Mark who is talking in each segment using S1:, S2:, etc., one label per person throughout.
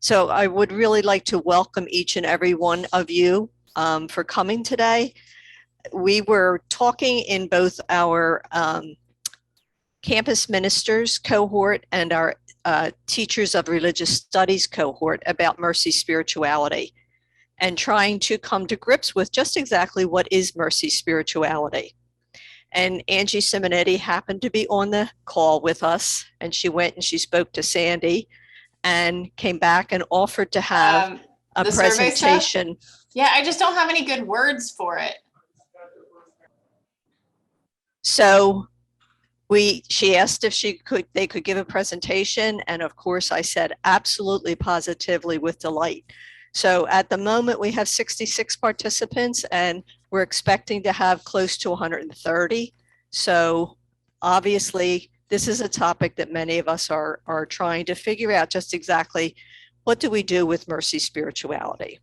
S1: So I would really like to welcome each and every one of you for coming today. We were talking in both our campus ministers cohort and our teachers of religious studies cohort about mercy spirituality and trying to come to grips with just exactly what is mercy spirituality. And Angie Simonetti happened to be on the call with us, and she went and she spoke to Sandy and came back and offered to have a presentation.
S2: Yeah, I just don't have any good words for it.
S1: So she asked if they could give a presentation, and of course I said absolutely, positively, with delight. So at the moment we have 66 participants and we're expecting to have close to 130. So obviously this is a topic that many of us are trying to figure out just exactly what do we do with mercy spirituality.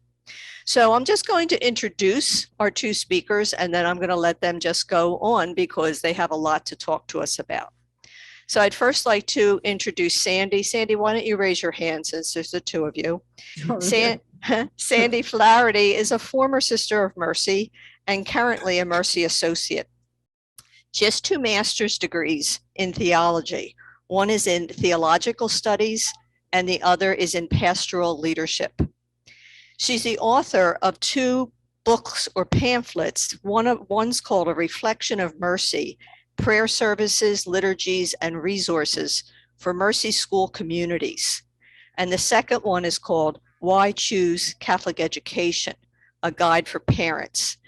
S1: So I'm just going to introduce our two speakers and then I'm going to let them just go on because they have a lot to talk to us about. So I'd first like to introduce Sandy. Sandy, why don't you raise your hand since there's the two of you? Sandy Flaherty is a former Sister of Mercy and currently a Mercy Associate. She has 2 master's degrees in theology. One is in theological studies and the other is in pastoral leadership. She's the author of 2 books or pamphlets. One's called A Reflection of Mercy, Prayer Services, Liturgies, and Resources for Mercy School Communities. And the second one is called Why Choose Catholic Education, a Guide for Parents.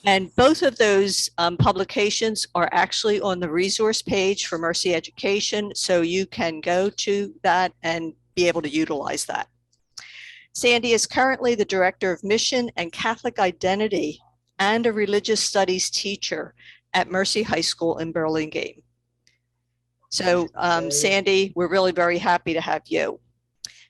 S1: And both of those publications are actually on the resource page for Mercy Education, so you can go to that and be able to utilize that. Sandy is currently the Director of Mission and Catholic Identity and a Religious Studies teacher at Mercy High School in Burlingame. So Sandy, we're really very happy to have you.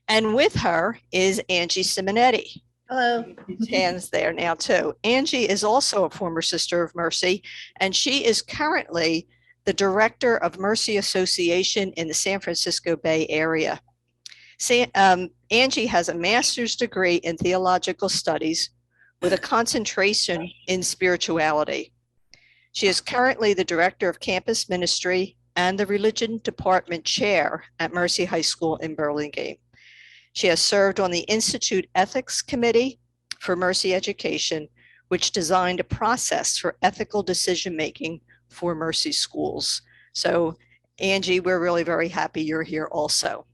S1: And with her is Angie Simonetti.
S3: Hello.
S1: Hands there now too. Angie is also a former Sister of Mercy, and she is currently the Director of Mercy Association in the San Francisco Bay Area. Angie has a master's degree in theological studies with a concentration in spirituality. She is currently the Director of Campus Ministry and the Religion Department Chair at Mercy High School in Burlingame. She has served on the Institute Ethics Committee for Mercy Education, which designed a process for ethical decision-making for Mercy schools. So Angie, we're really very happy you're here also.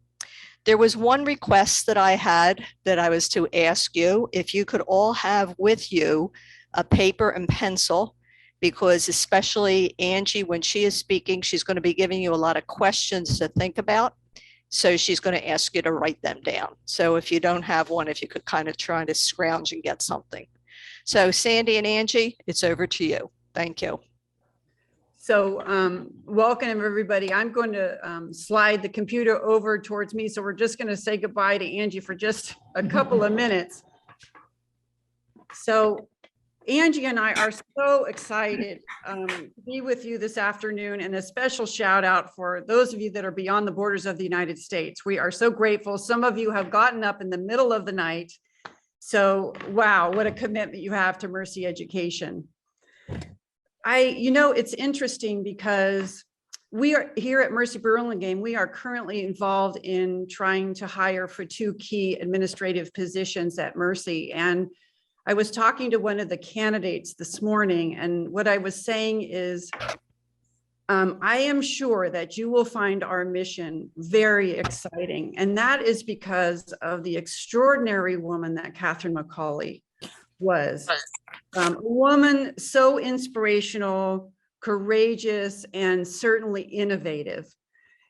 S1: There was one request that I had that I was to ask you if you could all have with you a paper and pencil, because especially Angie, when she is speaking, she's going to be giving you a lot of questions to think about. So she's going to ask you to write them down. So if you don't have one, if you could kind of try to scrounge and get something. So Sandy and Angie, it's over to you. Thank you.
S3: So welcome everybody. I'm going to slide the computer over towards me. So we're just going to say goodbye to Angie for just a couple of minutes. So Angie and I are so excited to be with you this afternoon, and a special shout out for those of you that are beyond the borders of the United States. We are so grateful. Some of you have gotten up in the middle of the night. So, wow, what a commitment you have to Mercy Education. It's interesting because we are here at Mercy Burlingame. We are currently involved in trying to hire for 2 key administrative positions at Mercy. And I was talking to one of the candidates this morning, and what I was saying is, I am sure that you will find our mission very exciting. And that is because of the extraordinary woman that Catherine McCauley was. A woman so inspirational, courageous, and certainly innovative.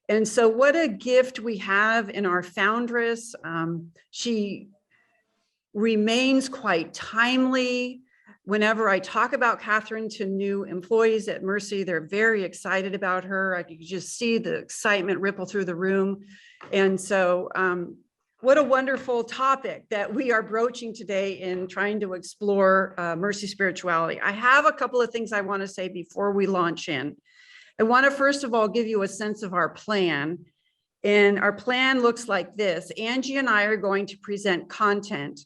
S3: And so what a gift we have in our foundress. She remains quite timely. Whenever I talk about Catherine to new employees at Mercy, they're very excited about her. I could just see the excitement ripple through the room. And so what a wonderful topic that we are broaching today in trying to explore Mercy spirituality. I have a couple of things I want to say before we launch in. I want to first of all give you a sense of our plan. And our plan looks like this. Angie and I are going to present content,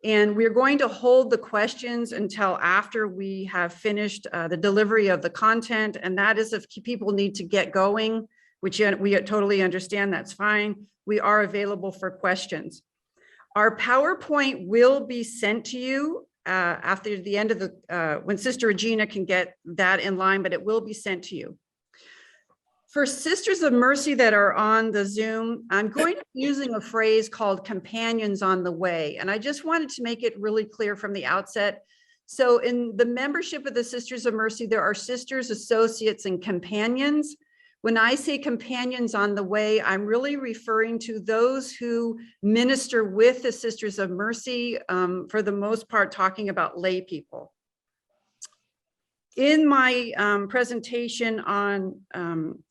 S3: and we're going to hold the questions until after we have finished the delivery of the content. And that is if people need to get going, which we totally understand, that's fine. We are available for questions. Our PowerPoint will be sent to you after the end of the, when Sister Regina can get that in line, but it will be sent to you. For Sisters of Mercy that are on the Zoom, I'm going to be using a phrase called companions on the way. And I just wanted to make it really clear from the outset. So in the membership of the Sisters of Mercy, there are sisters, associates, and companions. When I say companions on the way, I'm really referring to those who minister with the Sisters of Mercy, for the most part, talking about lay people. In my presentation on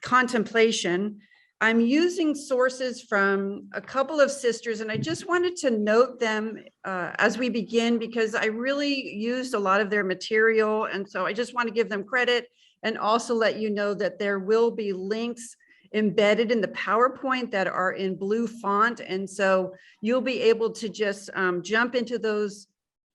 S3: contemplation, I'm using sources from a couple of sisters, and I just wanted to note them as we begin, because I really used a lot of their material. And so I just want to give them credit and also let you know that there will be links embedded in the PowerPoint that are in blue font. And so you'll be able to just jump into those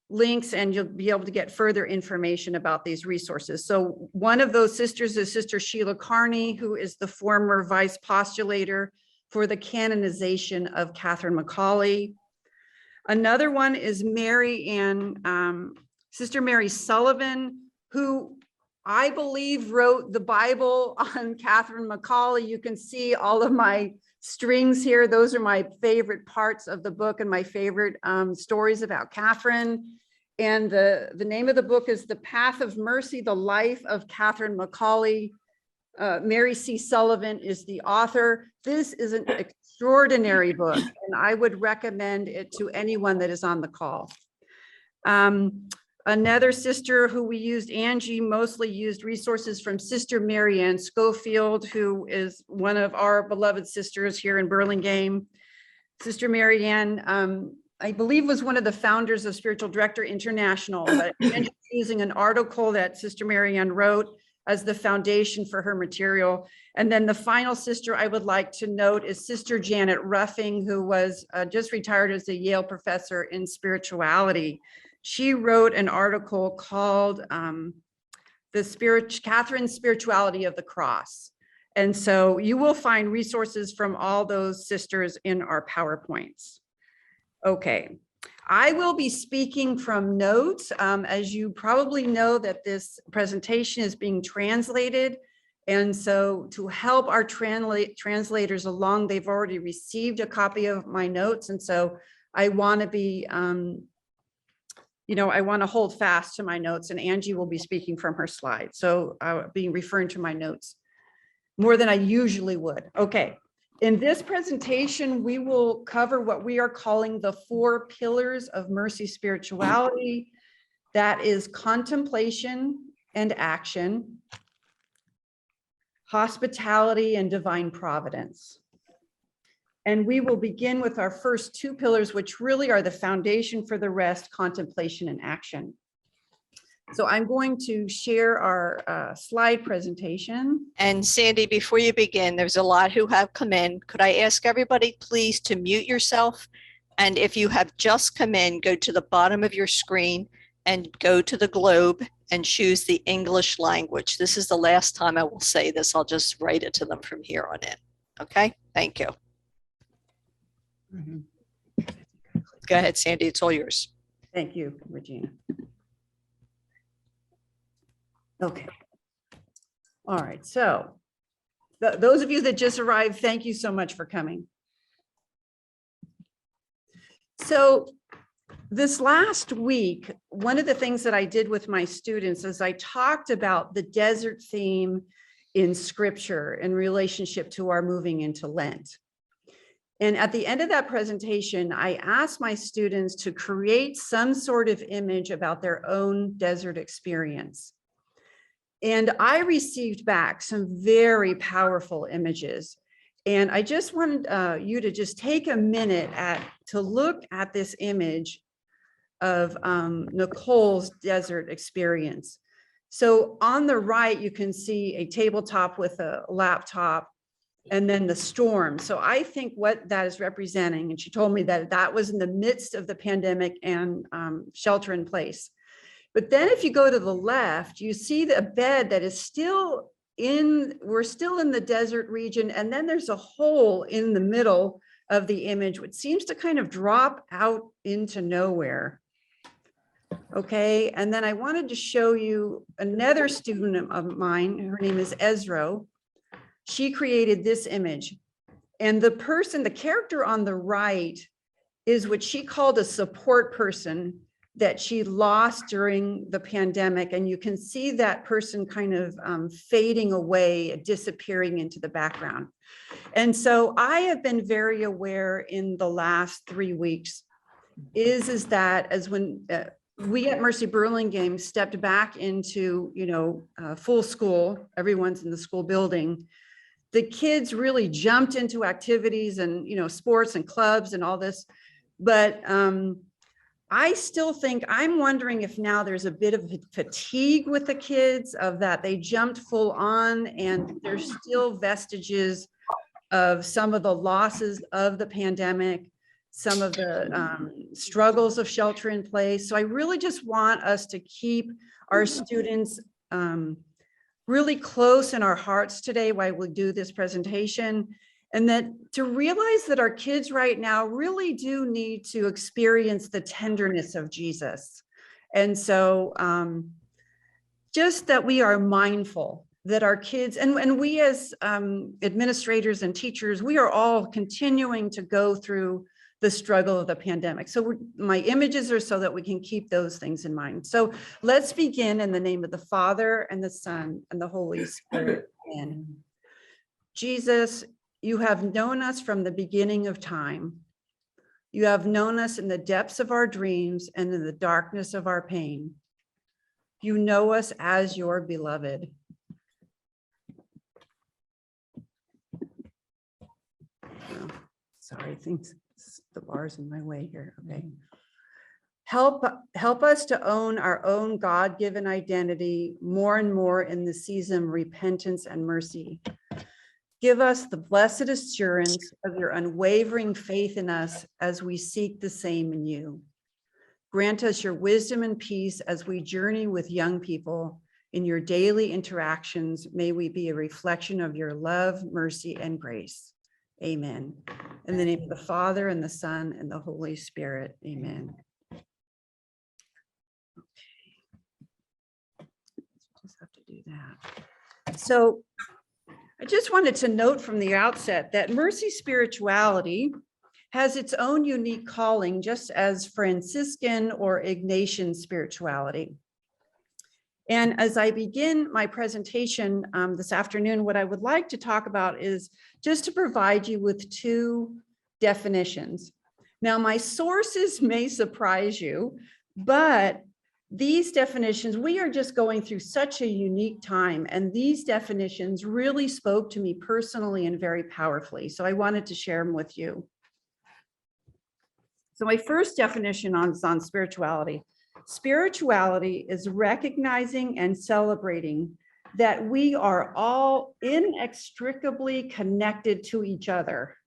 S3: links and you'll be able to get further information about these resources. So one of those sisters is Sister Sheila Carney, who is the former vice postulator for the canonization of Catherine McCauley. Another one is Sister Mary Sullivan, who I believe wrote the Bible on Catherine McCauley. You can see all of my strings here. Those are my favorite parts of the book and my favorite stories about Catherine. And the name of the book is The Path of Mercy, The Life of Catherine McCauley. Mary C. Sullivan is the author. This is an extraordinary book, and I would recommend it to anyone that is on the call. Another sister who we used, Angie, mostly used resources from Sister Mary Ann Schofield, who is one of our beloved sisters here in Burlingame. Sister Mary Ann, I believe, was one of the founders of Spiritual Director International, but using an article that Sister Mary Ann wrote as the foundation for her material. And then the final sister I would like to note is Sister Janet Ruffing, who was just retired as a Yale professor in spirituality. She wrote an article called Catherine's Spirituality of the Cross. And so you will find resources from all those sisters in our PowerPoints. Okay, I will be speaking from notes. As you probably know, that this presentation is being translated. And so to help our translators along, they've already received a copy of my notes. And so I want to be, I want to hold fast to my notes, and Angie will be speaking from her slides. So I'll be referring to my notes more than I usually would. Okay. In this presentation, we will cover what we are calling the 4 pillars of mercy spirituality. That is contemplation and action, hospitality and divine providence. And we will begin with our first 2 pillars, which really are the foundation for the rest, contemplation and action. So I'm going to share our slide presentation.
S1: And Sandy, before you begin, there's a lot who have come in. Could I ask everybody please to mute yourself? And if you have just come in, go to the bottom of your screen and go to the globe and choose the English language. This is the last time I will say this. I'll just write it to them from here on in. Okay, thank you. Go ahead, Sandy, it's all yours.
S3: Thank you, Regina. Okay. All right. So those of you that just arrived, thank you so much for coming. So this last week, one of the things that I did with my students is I talked about the desert theme in Scripture in relationship to our moving into Lent. And at the end of that presentation, I asked my students to create some sort of image about their own desert experience. And I received back some very powerful images. And I just wanted you to just take a minute to look at this image of Nicole's desert experience. So on the right, you can see a tabletop with a laptop. and then the storm. So I think what that is representing, and she told me that that was in the midst of the pandemic and shelter in place. But then if you go to the left, you see the bed that is still we're still in the desert region. And then there's a hole in the middle of the image, which seems to kind of drop out into nowhere. Okay, and then I wanted to show you another student of mine. Her name is Ezra. She created this image. And the character on the right is what she called a support person that she lost during the pandemic. And you can see that person kind of fading away, disappearing into the background. And so I have been very aware in the last 3 weeks is that as when we at Mercy Burlingame stepped back into, full school, everyone's in the school building, the kids really jumped into activities and, sports and clubs and all this. But I still think, I'm wondering if now there's a bit of fatigue with the kids of that they jumped full on, and there's still vestiges of some of the losses of the pandemic, some of the struggles of shelter in place. So I really just want us to keep our students really close in our hearts today while we do this presentation. And that to realize that our kids right now really do need to experience the tenderness of Jesus. And so just that we are mindful that our kids, and we as administrators and teachers, we are all continuing to go through the struggle of the pandemic. So my images are so that we can keep those things in mind. So let's begin in the name of the Father and the Son and the Holy Spirit. Amen. Jesus, you have known us from the beginning of time. You have known us in the depths of our dreams and in the darkness of our pain. You know us as your beloved. Oh, sorry, the bar's in my way here. Okay. Help us to own our own God-given identity more and more in the season of repentance and mercy. Give us the blessed assurance of your unwavering faith in us as we seek the same in you. Grant us your wisdom and peace as we journey with young people in your daily interactions. May we be a reflection of your love, mercy, and grace. Amen. In the name of the Father and the Son and the Holy Spirit. Amen. Okay. Just have to do that. So I just wanted to note from the outset that Mercy Spirituality has its own unique calling, just as Franciscan or Ignatian spirituality. And as I begin my presentation this afternoon, what I would like to talk about is just to provide you with 2 definitions. Now, my sources may surprise you, but these definitions, we are just going through such a unique time, and these definitions really spoke to me personally and very powerfully. So I wanted to share them with you. So my first definition is on spirituality. Spirituality is recognizing and celebrating that we are all inextricably connected to each other.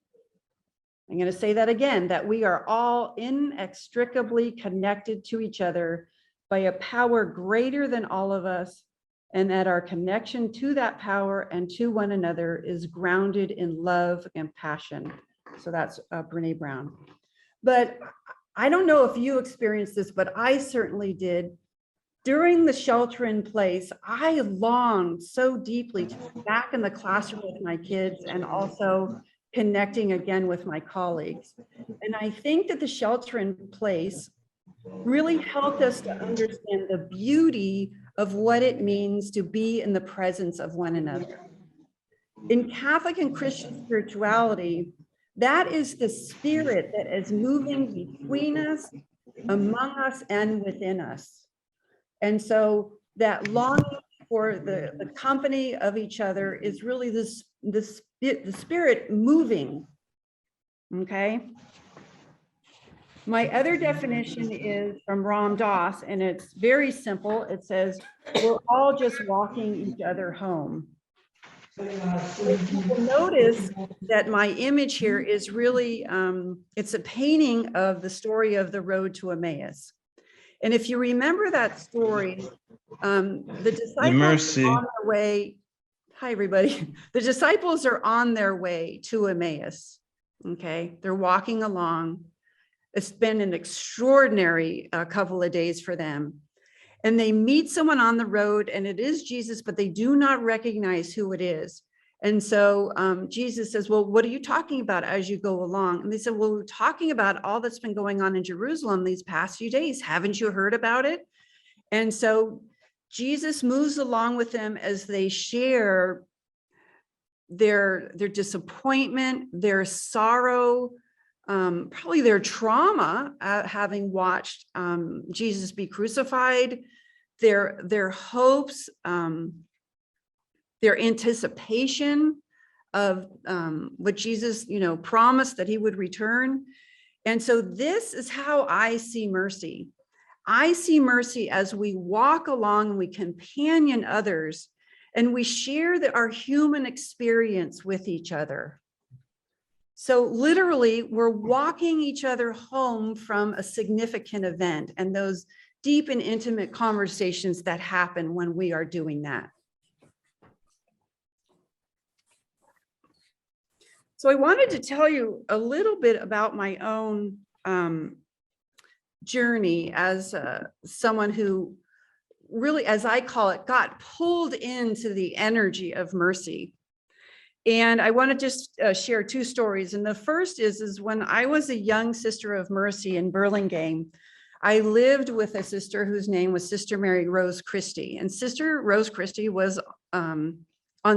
S3: I'm going to say that again, that we are all inextricably connected to each other by a power greater than all of us, and that our connection to that power and to one another is grounded in love and passion. So that's Brene Brown. But I don't know if you experienced this, but I certainly did. During the shelter in place, I longed so deeply to be back in the classroom with my kids and also connecting again with my colleagues. And I think that the shelter in place really helped us to understand the beauty of what it means to be in the presence of one another. In Catholic and Christian spirituality, that is the spirit that is moving between us, among us, and within us. And so that longing for the company of each other is really the spirit moving, okay? My other definition is from Ram Dass, and it's very simple. It says, we're all just walking each other home. You will notice that my image here is really, it's a painting of the story of the road to Emmaus. And if you remember that story, the disciples are on their way. Hi, everybody. The disciples are on their way to Emmaus. Okay, they're walking along. It's been an extraordinary couple of days for them. And they meet someone on the road, and it is Jesus, but they do not recognize who it is. And so Jesus says, well, what are you talking about as you go along? And they said, well, we're talking about all that's been going on in Jerusalem these past few days. Haven't you heard about it? And so Jesus moves along with them as they share their disappointment, their sorrow, probably their trauma, having watched Jesus be crucified, their hopes, their anticipation of what Jesus, promised that he would return. And so this is how I see mercy. I see mercy as we walk along and we companion others and we share our human experience with each other. So literally, we're walking each other home from a significant event and those deep and intimate conversations that happen when we are doing that. So I wanted to tell you a little bit about my own journey as someone who really, as I call it, got pulled into the energy of mercy. And I want to just share two stories. And the first is when I was a young Sister of Mercy in Burlingame, I lived with a sister whose name was Sister Mary Rose Christie. And Sister Rose Christie was on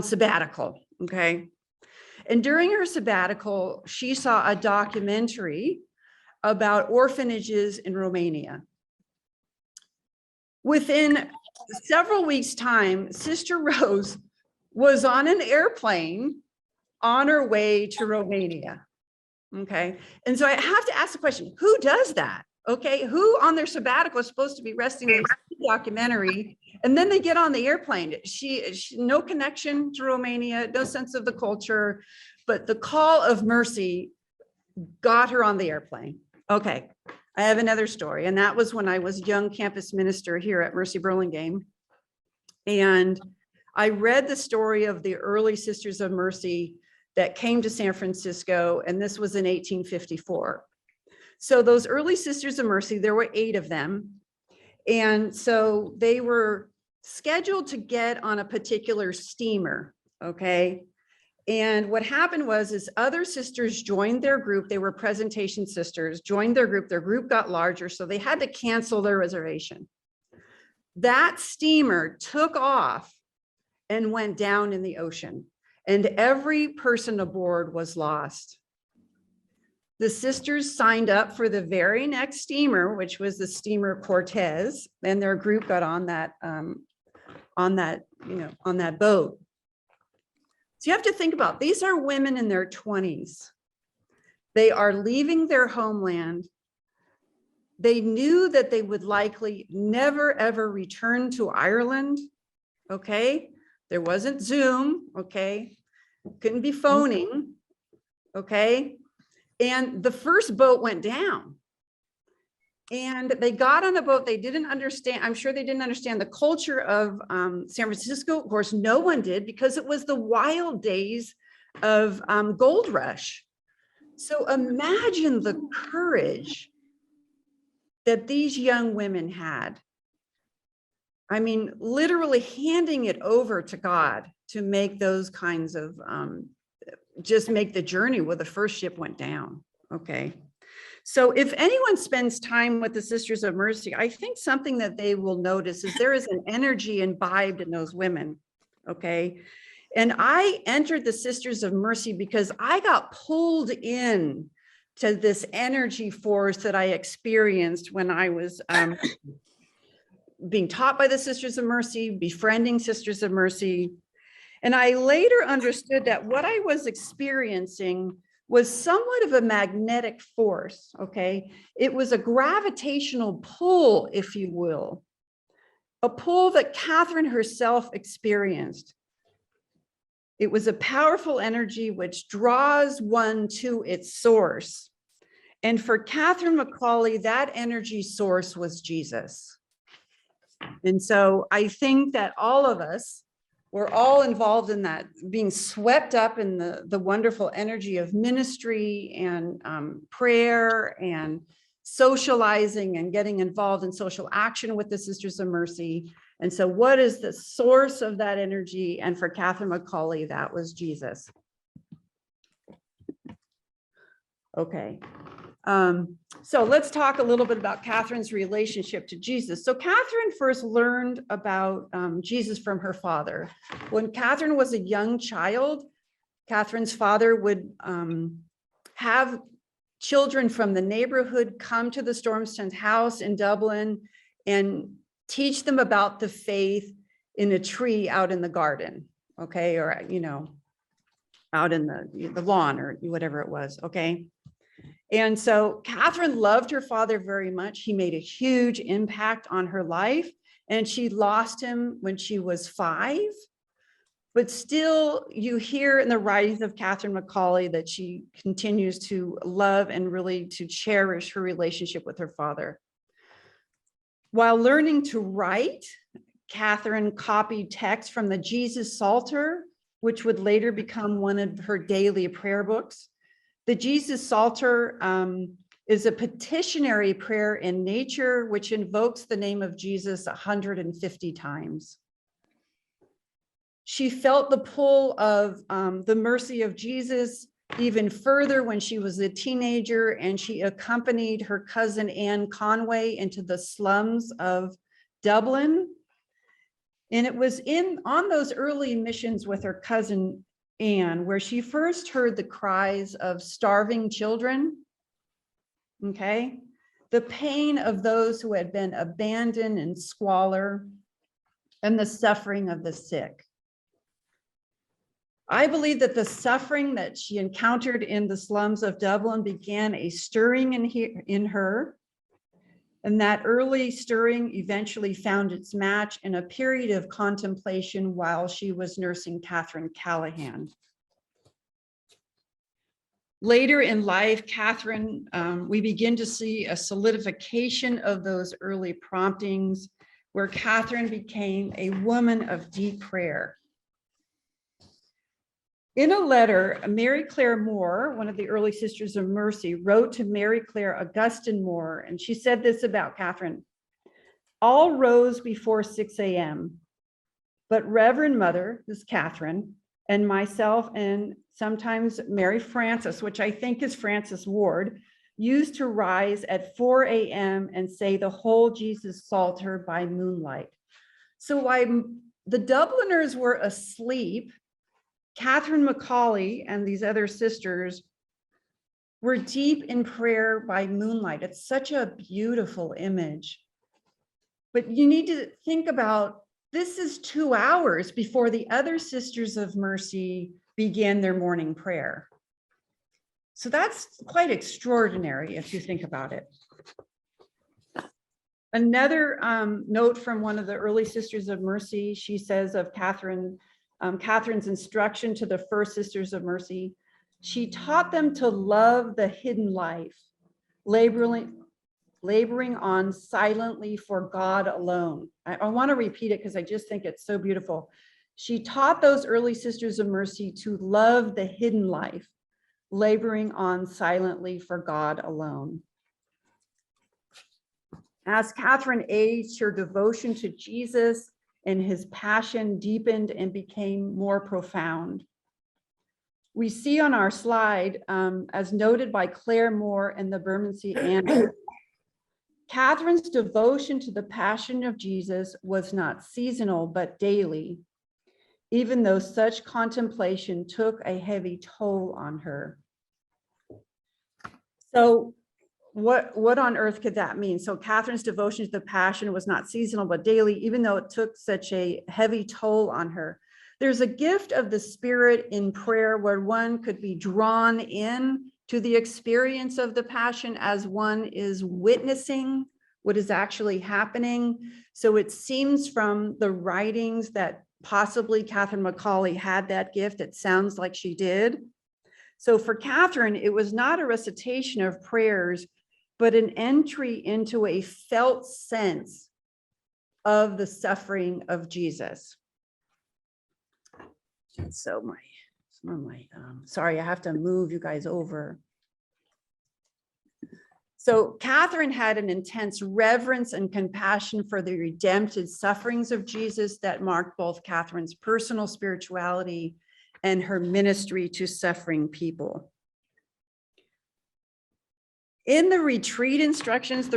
S3: sabbatical, okay? And during her sabbatical, she saw a documentary about orphanages in Romania. Within several weeks' time, Sister Rose was on an airplane on her way to Romania. Okay. And so I have to ask the question, who does that? Okay. Who on their sabbatical is supposed to be resting in the documentary and then they get on the airplane? She no connection to Romania, no sense of the culture, but the call of mercy got her on the airplane. Okay. I have another story. And that was when I was young campus minister here at Mercy Burlingame. And I read the story of the early Sisters of Mercy that came to San Francisco, and this was in 1854. So those early Sisters of Mercy, there were 8 of them. And so they were scheduled to get on a particular steamer, okay? And what happened was other sisters joined their group. They were presentation sisters, joined their group got larger, so they had to cancel their reservation. That steamer took off and went down in the ocean, and every person aboard was lost. The sisters signed up for the very next steamer, which was the steamer Cortez, and their group got on that boat. So you have to think about, these are women in their 20s. They are leaving their homeland. They knew that they would likely never, ever return to Ireland, okay? There wasn't Zoom, okay? Couldn't be phoning, okay? And the first boat went down. And they got on a boat. They didn't understand, I'm sure they didn't understand the culture of San Francisco. Of course, no one did, because it was the wild days of gold rush. So imagine the courage that these young women had. I mean, literally handing it over to God to make those kinds of, just make the journey where the first ship went down, okay? So if anyone spends time with the Sisters of Mercy, I think something that they will notice is there is an energy imbibed in those women, okay? And I entered the Sisters of Mercy because I got pulled in to this energy force that I experienced when I was being taught by the Sisters of Mercy, befriending Sisters of Mercy. And I later understood that what I was experiencing was somewhat of a magnetic force, okay? It was a gravitational pull, if you will, a pull that Catherine herself experienced. It was a powerful energy which draws one to its source. And for Catherine McCauley, that energy source was Jesus. And so I think that all of us, we're all involved in that, being swept up in the wonderful energy of ministry and prayer and socializing and getting involved in social action with the Sisters of Mercy. And so what is the source of that energy? And for Catherine McCauley, that was Jesus. Okay. So let's talk a little bit about Catherine's relationship to Jesus. So Catherine first learned about Jesus from her father. When Catherine was a young child, Catherine's father would have children from the neighborhood come to the Stormstone's house in Dublin and teach them about the faith in a tree out in the garden, okay, or out in the lawn or whatever it was, okay. And so Catherine loved her father very much. He made a huge impact on her life, and she lost him when she was 5. But still, you hear in the writings of Catherine McCauley that she continues to love and really to cherish her relationship with her father. While learning to write, Catherine copied text from the Jesus Psalter, which would later become one of her daily prayer books. The Jesus Psalter is a petitionary prayer in nature, which invokes the name of Jesus 150 times. She felt the pull of the mercy of Jesus even further when she was a teenager, and she accompanied her cousin Anne Conway into the slums of Dublin. And it was on those early missions with her cousin Anne where she first heard the cries of starving children, okay? The pain of those who had been abandoned in squalor and the suffering of the sick. I believe that the suffering that she encountered in the slums of Dublin began a stirring in her, and that early stirring eventually found its match in a period of contemplation while she was nursing Catherine Callahan. Later in life, Catherine, we begin to see a solidification of those early promptings, where Catherine became a woman of deep prayer. In a letter, Mary Claire Moore, one of the early Sisters of Mercy, wrote to Mary Claire Augustine Moore, and she said this about Catherine: "All rose before 6 a.m., but Reverend Mother," this is Catherine, "and myself, and sometimes Mary Frances," which I think is Frances Ward, "used to rise at 4 a.m. and say the whole Jesus Psalter by moonlight." So while the Dubliners were asleep, Catherine McCauley and these other sisters were deep in prayer by moonlight. It's such a beautiful image. But you need to think about, this is 2 hours before the other Sisters of Mercy began their morning prayer. So that's quite extraordinary if you think about it. Another note from one of the early Sisters of Mercy, she says of Catherine's instruction to the first Sisters of Mercy: "She taught them to love the hidden life, laboring on silently for God alone." I want to repeat it because I just think it's so beautiful. She taught those early Sisters of Mercy to love the hidden life, laboring on silently for God alone. As Catherine aged, her devotion to Jesus and his passion deepened and became more profound. We see on our slide, as noted by Claire Moore and the Bermondsey Annals, Catherine's devotion to the passion of Jesus was not seasonal, but daily, even though such contemplation took a heavy toll on her. So what on earth could that mean? So Catherine's devotion to the passion was not seasonal, but daily, even though it took such a heavy toll on her. There's a gift of the Spirit in prayer where one could be drawn in to the experience of the passion as one is witnessing what is actually happening. So it seems from the writings that possibly Catherine Macaulay had that gift. It sounds like she did. So for Catherine, it was not a recitation of prayers, but an entry into a felt sense of the suffering of Jesus. So sorry, I have to move you guys over. So Catherine had an intense reverence and compassion for the redemptive sufferings of Jesus that marked both Catherine's personal spirituality and her ministry to suffering people. In the retreat instructions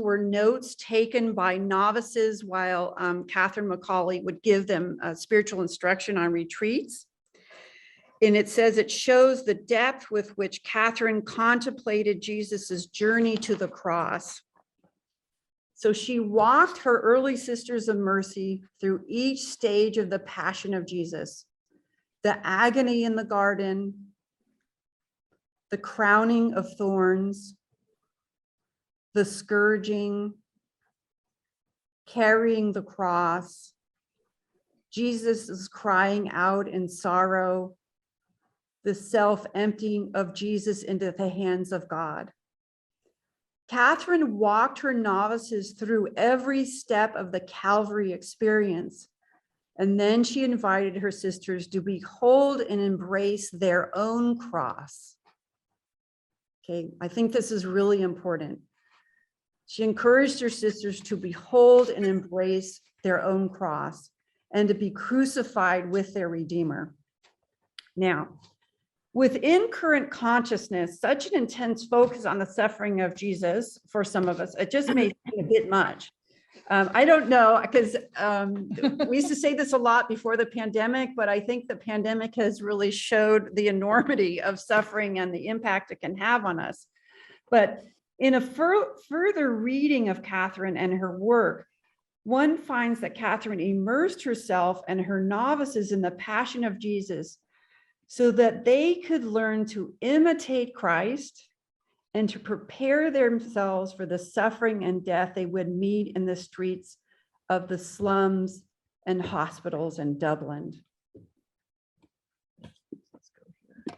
S3: were notes taken by novices while Catherine Macaulay would give them spiritual instruction on retreats. And it says it shows the depth with which Catherine contemplated Jesus's journey to the cross. So she walked her early sisters of mercy through each stage of the passion of Jesus, the agony in the garden, the crowning of thorns, the scourging, carrying the cross. Jesus is crying out in sorrow, the self-emptying of Jesus into the hands of God. Catherine walked her novices through every step of the Calvary experience, and then she invited her sisters to behold and embrace their own cross. Okay, I think this is really important. She encouraged her sisters to behold and embrace their own cross and to be crucified with their Redeemer. Now, within current consciousness, such an intense focus on the suffering of Jesus, for some of us, it just may seem a bit much. I don't know, because we used to say this a lot before the pandemic, but I think the pandemic has really showed the enormity of suffering and the impact it can have on us. But in a further reading of Catherine and her work, one finds that Catherine immersed herself and her novices in the passion of Jesus so that they could learn to imitate Christ and to prepare themselves for the suffering and death they would meet in the streets of the slums and hospitals in Dublin. Let's go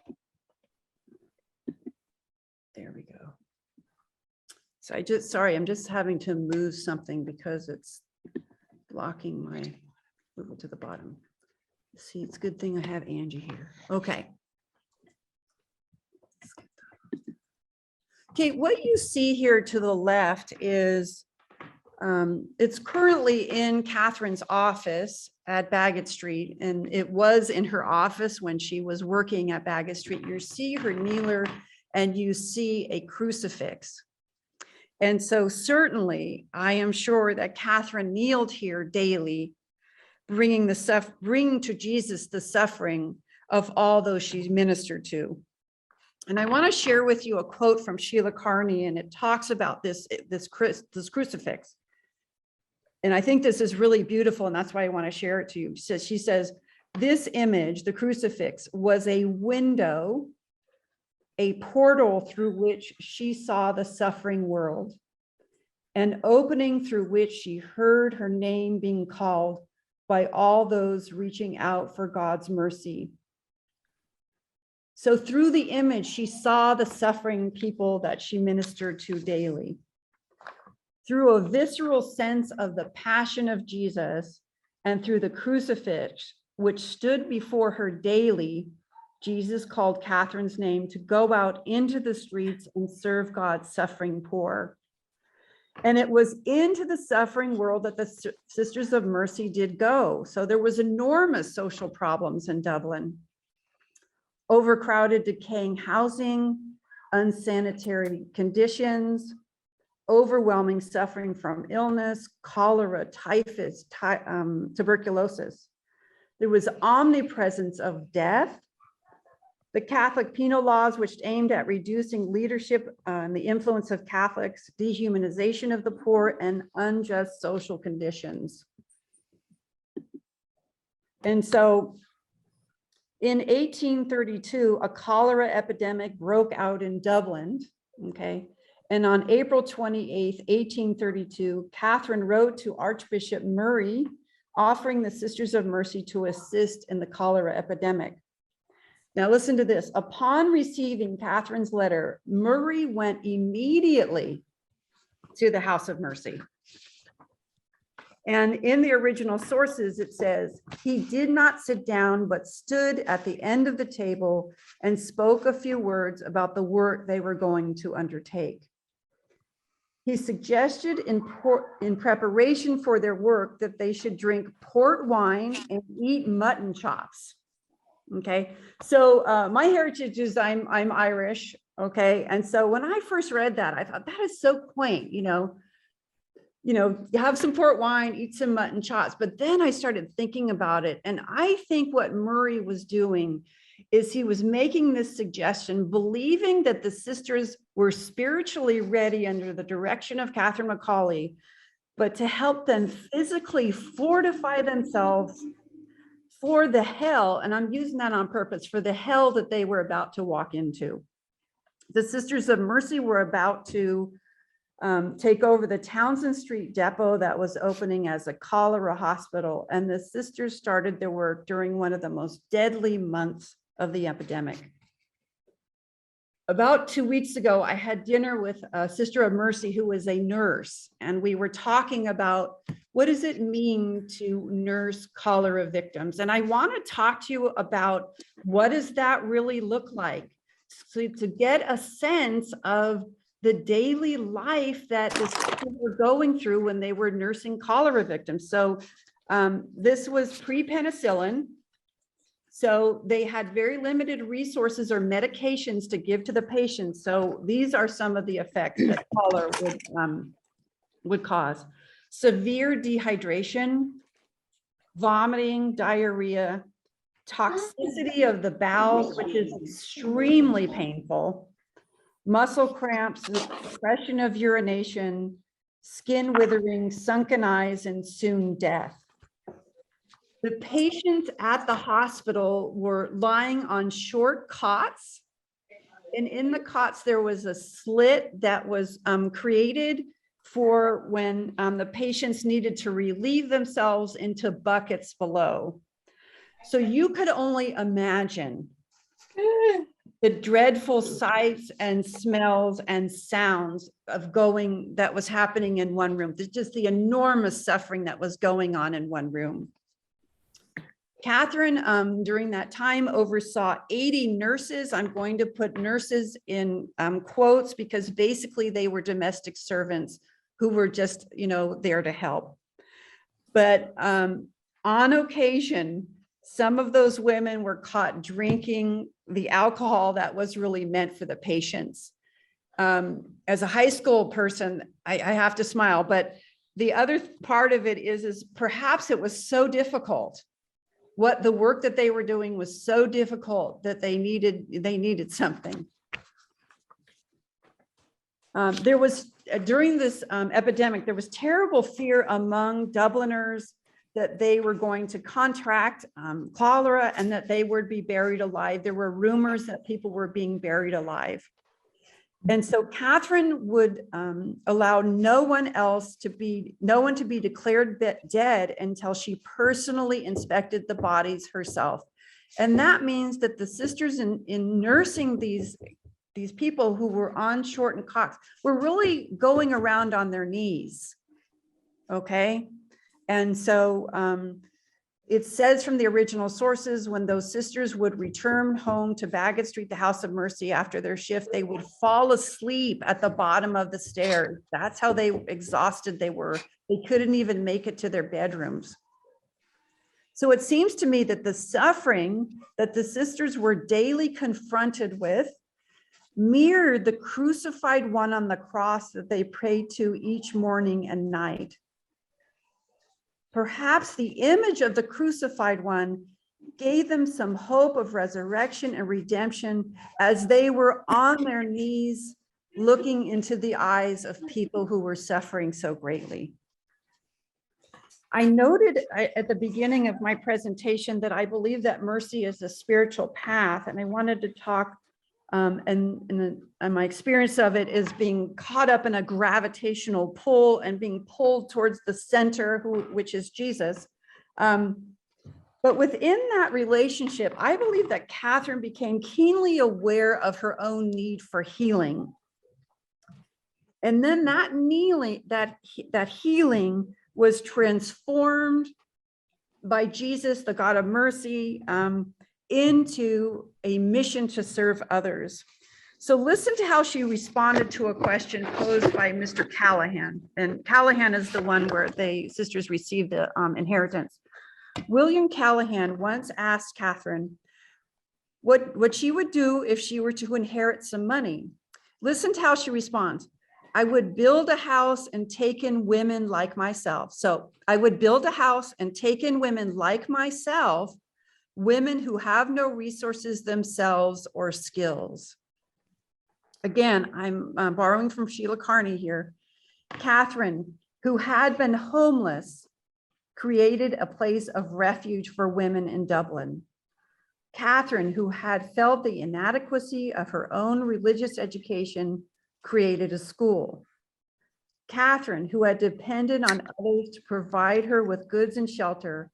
S3: here. There we go. So I'm just having to move something because it's blocking my, move it to the bottom. See, it's a good thing I have Angie here. Okay. Okay, what you see here to the left is, it's currently in Catherine's office at Bagot Street, and it was in her office when she was working at Bagot Street. You see her kneeler and you see a crucifix. And so certainly, I am sure that Catherine kneeled here daily, bringing to Jesus the suffering of all those she ministered to. And I want to share with you a quote from Sheila Carney, and it talks about this crucifix. And I think this is really beautiful, and that's why I want to share it to you. She says, this image, the crucifix, was a window, a portal through which she saw the suffering world, an opening through which she heard her name being called by all those reaching out for God's mercy. So through the image, she saw the suffering people that she ministered to daily. Through a visceral sense of the passion of Jesus and through the crucifix, which stood before her daily, Jesus called Catherine's name to go out into the streets and serve God's suffering poor. And it was into the suffering world that the Sisters of Mercy did go. So there was enormous social problems in Dublin. Overcrowded, decaying housing, unsanitary conditions, overwhelming suffering from illness, cholera, typhus, tuberculosis. There was omnipresence of death. The Catholic penal laws, which aimed at reducing leadership and the influence of Catholics, dehumanization of the poor, and unjust social conditions. And so in 1832, a cholera epidemic broke out in Dublin, okay? And on April 28th, 1832, Catherine wrote to Archbishop Murray offering the Sisters of Mercy to assist in the cholera epidemic. Now listen to this. Upon receiving Catherine's letter, Murray went immediately to the House of Mercy. And in the original sources, it says, he did not sit down, but stood at the end of the table and spoke a few words about the work they were going to undertake. He suggested in preparation for their work that they should drink port wine and eat mutton chops. Okay, so my heritage is I'm Irish. Okay, and so when I first read that, I thought that is so quaint. Have some port wine, eat some mutton chops. But then I started thinking about it, and I think what Murray was doing is he was making this suggestion, believing that the sisters were spiritually ready under the direction of Catherine McCauley, but to help them physically fortify themselves for the hell, and I'm using that on purpose, for the hell that they were about to walk into. The Sisters of Mercy were about to take over the Townsend Street depot that was opening as a cholera hospital, and the sisters started their work during one of the most deadly months of the epidemic. About 2 weeks ago, I had dinner with a Sister of Mercy who was a nurse, and we were talking about what does it mean to nurse cholera victims? And I want to talk to you about what does that really look like? So to get a sense of the daily life that the sisters were going through when they were nursing cholera victims. So this was pre-penicillin. So they had very limited resources or medications to give to the patients. So these are some of the effects that cholera would cause. Severe dehydration, vomiting, diarrhea, toxicity of the bowels, which is extremely painful, muscle cramps, suppression of urination, skin withering, sunken eyes, and soon death. The patients at the hospital were lying on short cots, and in the cots there was a slit that was created for when the patients needed to relieve themselves into buckets below. So you could only imagine the dreadful sights and smells and sounds of that was happening in one room. Just the enormous suffering that was going on in one room. Catherine, during that time, oversaw 80 nurses. I'm going to put nurses in quotes because basically they were domestic servants who were just, there to help. But on occasion, some of those women were caught drinking the alcohol that was really meant for the patients. As a high school person, I have to smile, but the other part of it is perhaps it was so difficult. What the work that they were doing was so difficult that they needed something. There was, during this epidemic, there was terrible fear among Dubliners that they were going to contract cholera and that they would be buried alive. There were rumors that people were being buried alive. And so Catherine would allow no one to be declared dead until she personally inspected the bodies herself. And that means that the sisters in nursing these people who were on shortened cots were really going around on their knees. Okay. And so it says from the original sources, when those sisters would return home to Bagot Street, the House of Mercy, after their shift, they would fall asleep at the bottom of the stairs. That's how exhausted they were. They couldn't even make it to their bedrooms. So it seems to me that the suffering that the sisters were daily confronted with mirrored the crucified one on the cross that they prayed to each morning and night. Perhaps the image of the crucified one gave them some hope of resurrection and redemption as they were on their knees looking into the eyes of people who were suffering so greatly. I noted at the beginning of my presentation that I believe that mercy is a spiritual path, and I wanted to talk and my experience of it is being caught up in a gravitational pull and being pulled towards the center, which is Jesus. But within that relationship, I believe that Catherine became keenly aware of her own need for healing. And then that healing was transformed by Jesus, the God of mercy, into a mission to serve others. So listen to how she responded to a question posed by Mr. Callahan. And Callahan is the one where the sisters received the inheritance. William Callahan once asked Catherine what she would do if she were to inherit some money. Listen to how she responds. I would build a house and take in women like myself. So I would build a house and take in women like myself, women who have no resources themselves or skills. Again, I'm borrowing from Sheila Carney here. Catherine, who had been homeless, created a place of refuge for women in Dublin. Catherine, who had felt the inadequacy of her own religious education, created a school. Catherine, who had depended on others to provide her with goods and shelter,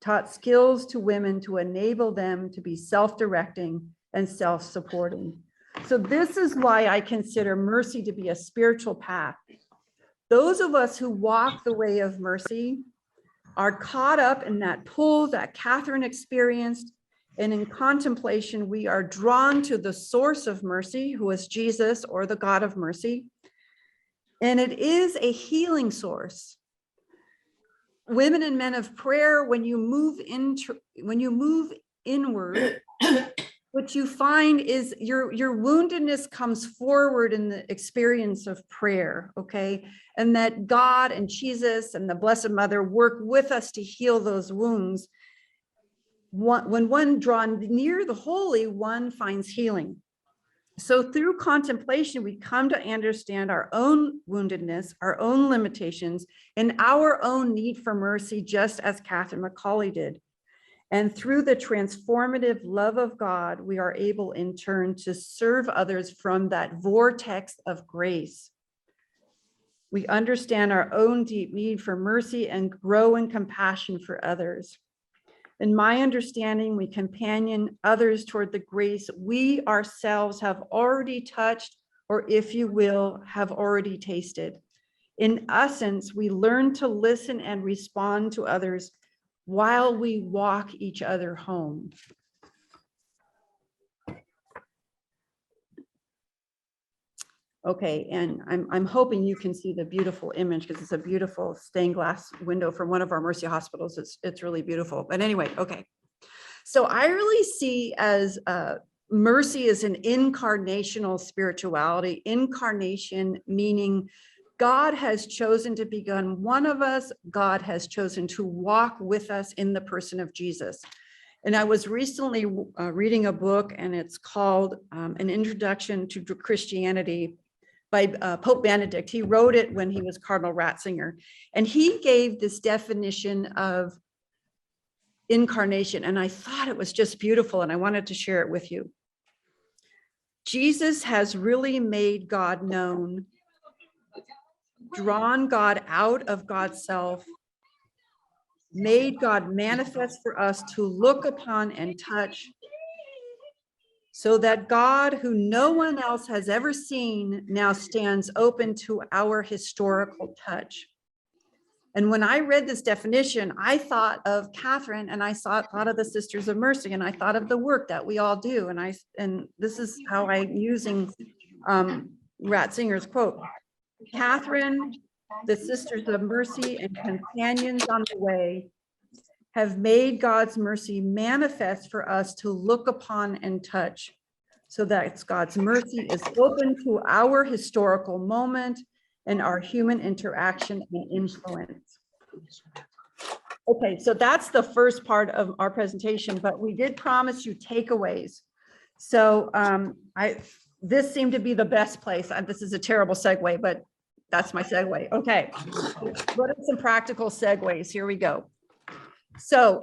S3: taught skills to women to enable them to be self-directing and self-supporting. So this is why I consider mercy to be a spiritual path. Those of us who walk the way of mercy are caught up in that pull that Catherine experienced, and in contemplation, we are drawn to the source of mercy, who is Jesus, or the God of mercy. And it is a healing source. Women and men of prayer, when you move inward, what you find is your woundedness comes forward in the experience of prayer, okay? And that God and Jesus and the Blessed Mother work with us to heal those wounds. When one drawn near the holy, one finds healing. So through contemplation, we come to understand our own woundedness, our own limitations, and our own need for mercy, just as Catherine McCauley did. And through the transformative love of God, we are able in turn to serve others from that vortex of grace. We understand our own deep need for mercy and grow in compassion for others. In my understanding, we companion others toward the grace we ourselves have already touched, or if you will, have already tasted. In essence, we learn to listen and respond to others while we walk each other home. Okay, and I'm hoping you can see the beautiful image, because it's a beautiful stained glass window from one of our Mercy hospitals. It's really beautiful. But anyway, okay. So I really see as mercy as an incarnational spirituality. Incarnation meaning God has chosen to become one of us. God has chosen to walk with us in the person of Jesus. And I was recently reading a book, and it's called An Introduction to Christianity by Pope Benedict. He wrote it when he was Cardinal Ratzinger. And he gave this definition of incarnation. And I thought it was just beautiful, and I wanted to share it with you. Jesus has really made God known, drawn God out of God's self, made God manifest for us to look upon and touch, so that God, who no one else has ever seen, now stands open to our historical touch. And when I read this definition, I thought of Catherine, and I thought of the Sisters of Mercy, and I thought of the work that we all do. And this is how I'm using Ratzinger's quote. Catherine, the Sisters of Mercy, and companions on the way have made God's mercy manifest for us to look upon and touch, so that God's mercy is open to our historical moment and our human interaction and influence. Okay, so that's the first part of our presentation, but we did promise you takeaways. So this seemed to be the best place. This is a terrible segue, but that's my segue. Okay, what are some practical segues? Here we go. So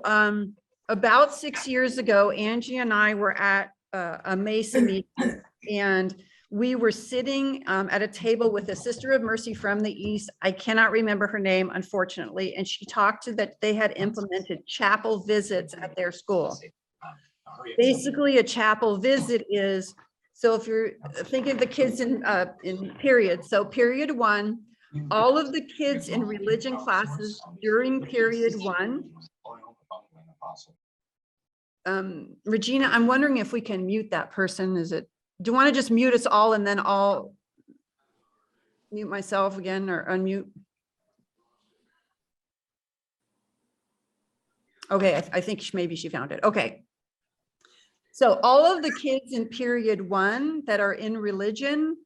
S3: about 6 years ago, Angie and I were at a Mesa meeting, and we were sitting at a table with a Sister of Mercy from the East. I cannot remember her name, unfortunately. And she talked to that they had implemented chapel visits at their school. Basically, a chapel visit is, so if you're thinking of the kids in period, so period 1, all of the kids in religion classes during period 1. Regina, I'm wondering if we can mute that person. Do you want to just mute us all and then I'll mute myself again or unmute? Okay, I think maybe she found it. Okay. So all of the kids in period 1 that are in religion,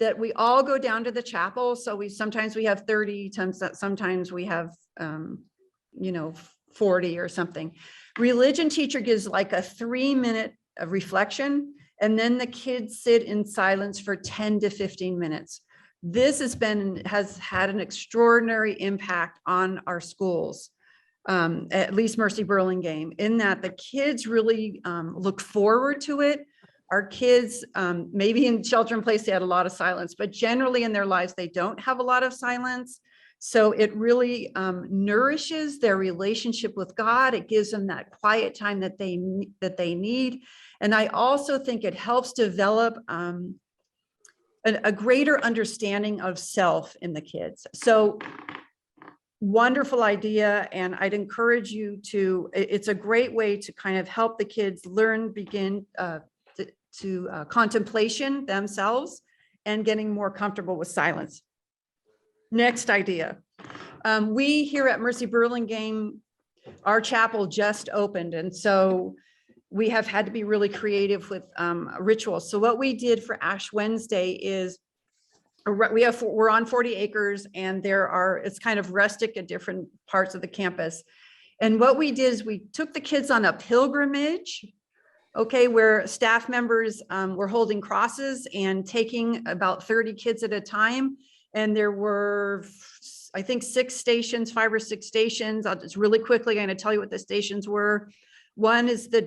S3: that we all go down to the chapel. So sometimes we have 30, sometimes we have, 40 or something. Religion teacher gives like a 3-minute reflection, and then the kids sit in silence for 10 to 15 minutes. This has had an extraordinary impact on our schools. At least Mercy Burlingame, in that the kids really look forward to it. Our kids, maybe in shelter in place, they had a lot of silence, but generally in their lives, they don't have a lot of silence. So it really nourishes their relationship with God. It gives them that quiet time that they need. And I also think it helps develop a greater understanding of self in the kids. So wonderful idea. And I'd encourage you to, it's a great way to kind of help the kids begin contemplation themselves and getting more comfortable with silence. Next idea. We here at Mercy Burlingame, our chapel just opened. And so we have had to be really creative with rituals. So what we did for Ash Wednesday is we're on 40 acres and it's kind of rustic at different parts of the campus. And what we did is we took the kids on a pilgrimage, okay, where staff members were holding crosses and taking about 30 kids at a time. And there were, I think, 5 or 6 stations. I'll just really quickly going to tell you what the stations were. One is the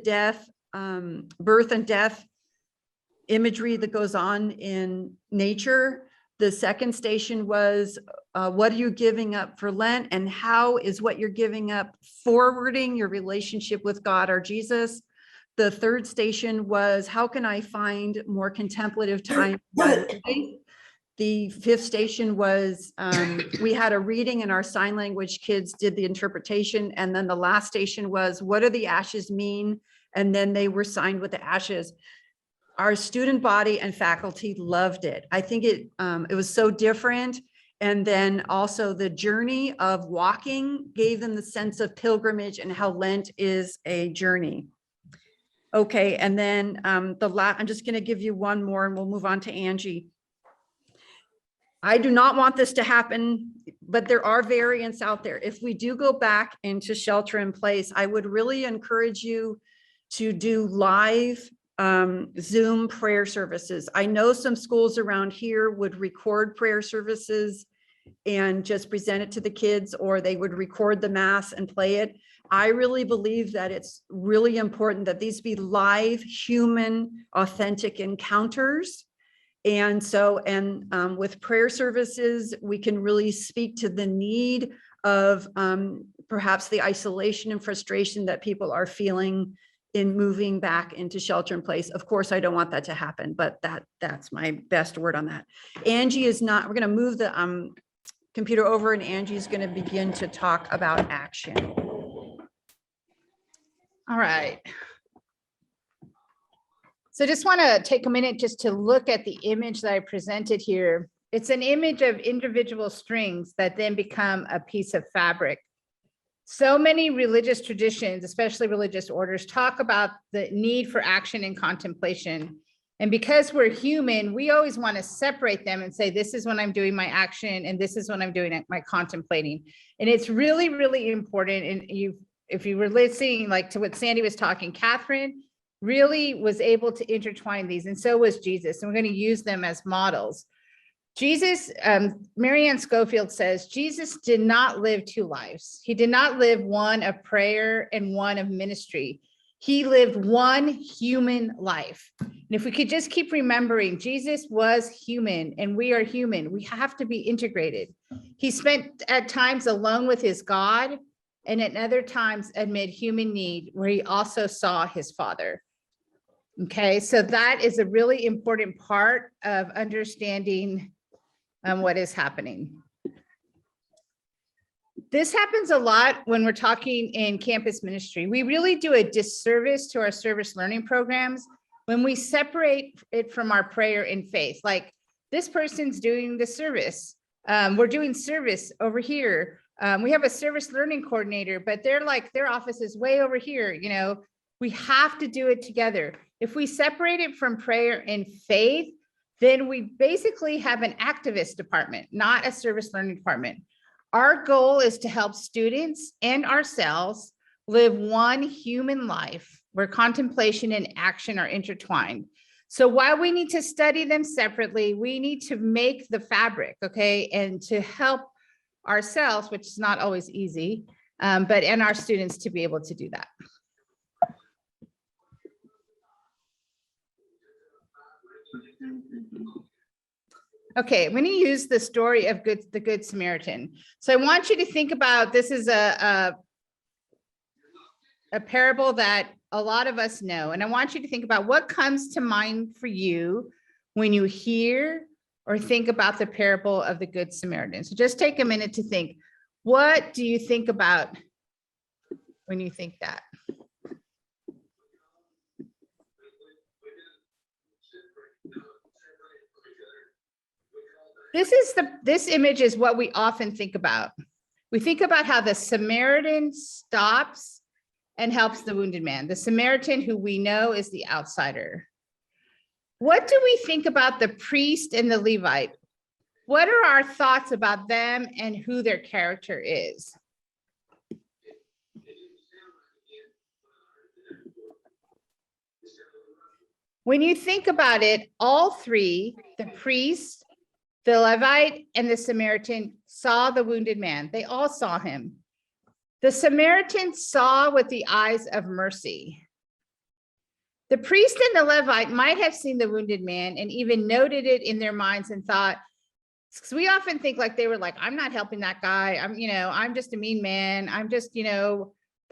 S3: birth and death imagery that goes on in nature. The second station was, what are you giving up for Lent, and how is what you're giving up forwarding your relationship with God or Jesus? The third station was, how can I find more contemplative time? The fifth station was, we had a reading and our sign language kids did the interpretation. And then the last station was, what do the ashes mean? And then they were signed with the ashes. Our student body and faculty loved it. I think it was so different. And then also the journey of walking gave them the sense of pilgrimage and how Lent is a journey. Okay, and then I'm just going to give you one more and we'll move on to Angie. I do not want this to happen, but there are variants out there. If we do go back into shelter in place, I would really encourage you to do live Zoom prayer services. I know some schools around here would record prayer services and just present it to the kids, or they would record the mass and play it. I really believe that it's really important that these be live, human, authentic encounters. And so, with prayer services, we can really speak to the need of perhaps the isolation and frustration that people are feeling in moving back into shelter in place. Of course, I don't want that to happen, but that's my best word on that. Angie is not, we're going to move the computer over and Angie's going to begin to talk about action.
S4: All right. So I just want to take a minute just to look at the image that I presented here. It's an image of individual strings that then become a piece of fabric. So many religious traditions, especially religious orders, talk about the need for action and contemplation. And because we're human, we always want to separate them and say, this is when I'm doing my action and this is when I'm doing my contemplating. And it's really, really important. And if you were listening like to what Sandy was talking, Catherine really was able to intertwine these, and so was Jesus. And we're going to use them as models. Jesus, Marianne Schofield says, Jesus did not live 2 lives. He did not live one of prayer and one of ministry. He lived one human life. And if we could just keep remembering, Jesus was human and we are human. We have to be integrated. He spent at times alone with his God and at other times amid human need where he also saw his Father. Okay, so that is a really important part of understanding what is happening. This happens a lot when we're talking in campus ministry. We really do a disservice to our service learning programs when we separate it from our prayer and faith. Like this person's doing the service. We're doing service over here. We have a service learning coordinator, but they're like, their office is way over here. You know, we have to do it together. If we separate it from prayer and faith, then we basically have an activist department, not a service learning department. Our goal is to help students and ourselves live one human life where contemplation and action are intertwined. So while we need to study them separately, we need to make the fabric, okay, and to help ourselves, which is not always easy, and our students to be able to do that. Okay, I'm going to use the story of the Good Samaritan. So I want you to think about, this is a parable that a lot of us know. And I want you to think about what comes to mind for you when you hear or think about the parable of the Good Samaritan. So just take a minute to think, what do you think about when you think that? This image is what we often think about. We think about how the Samaritan stops and helps the wounded man. The Samaritan, who we know is the outsider. What do we think about the priest and the Levite? What are our thoughts about them and who their character is? When you think about it, all three, the priest, the Levite, and the Samaritan, saw the wounded man. They all saw him. The Samaritan saw with the eyes of mercy. The priest and the Levite might have seen the wounded man and even noted it in their minds and thought, because we often think like they were like, I'm not helping that guy. I'm just a mean man. I'm just,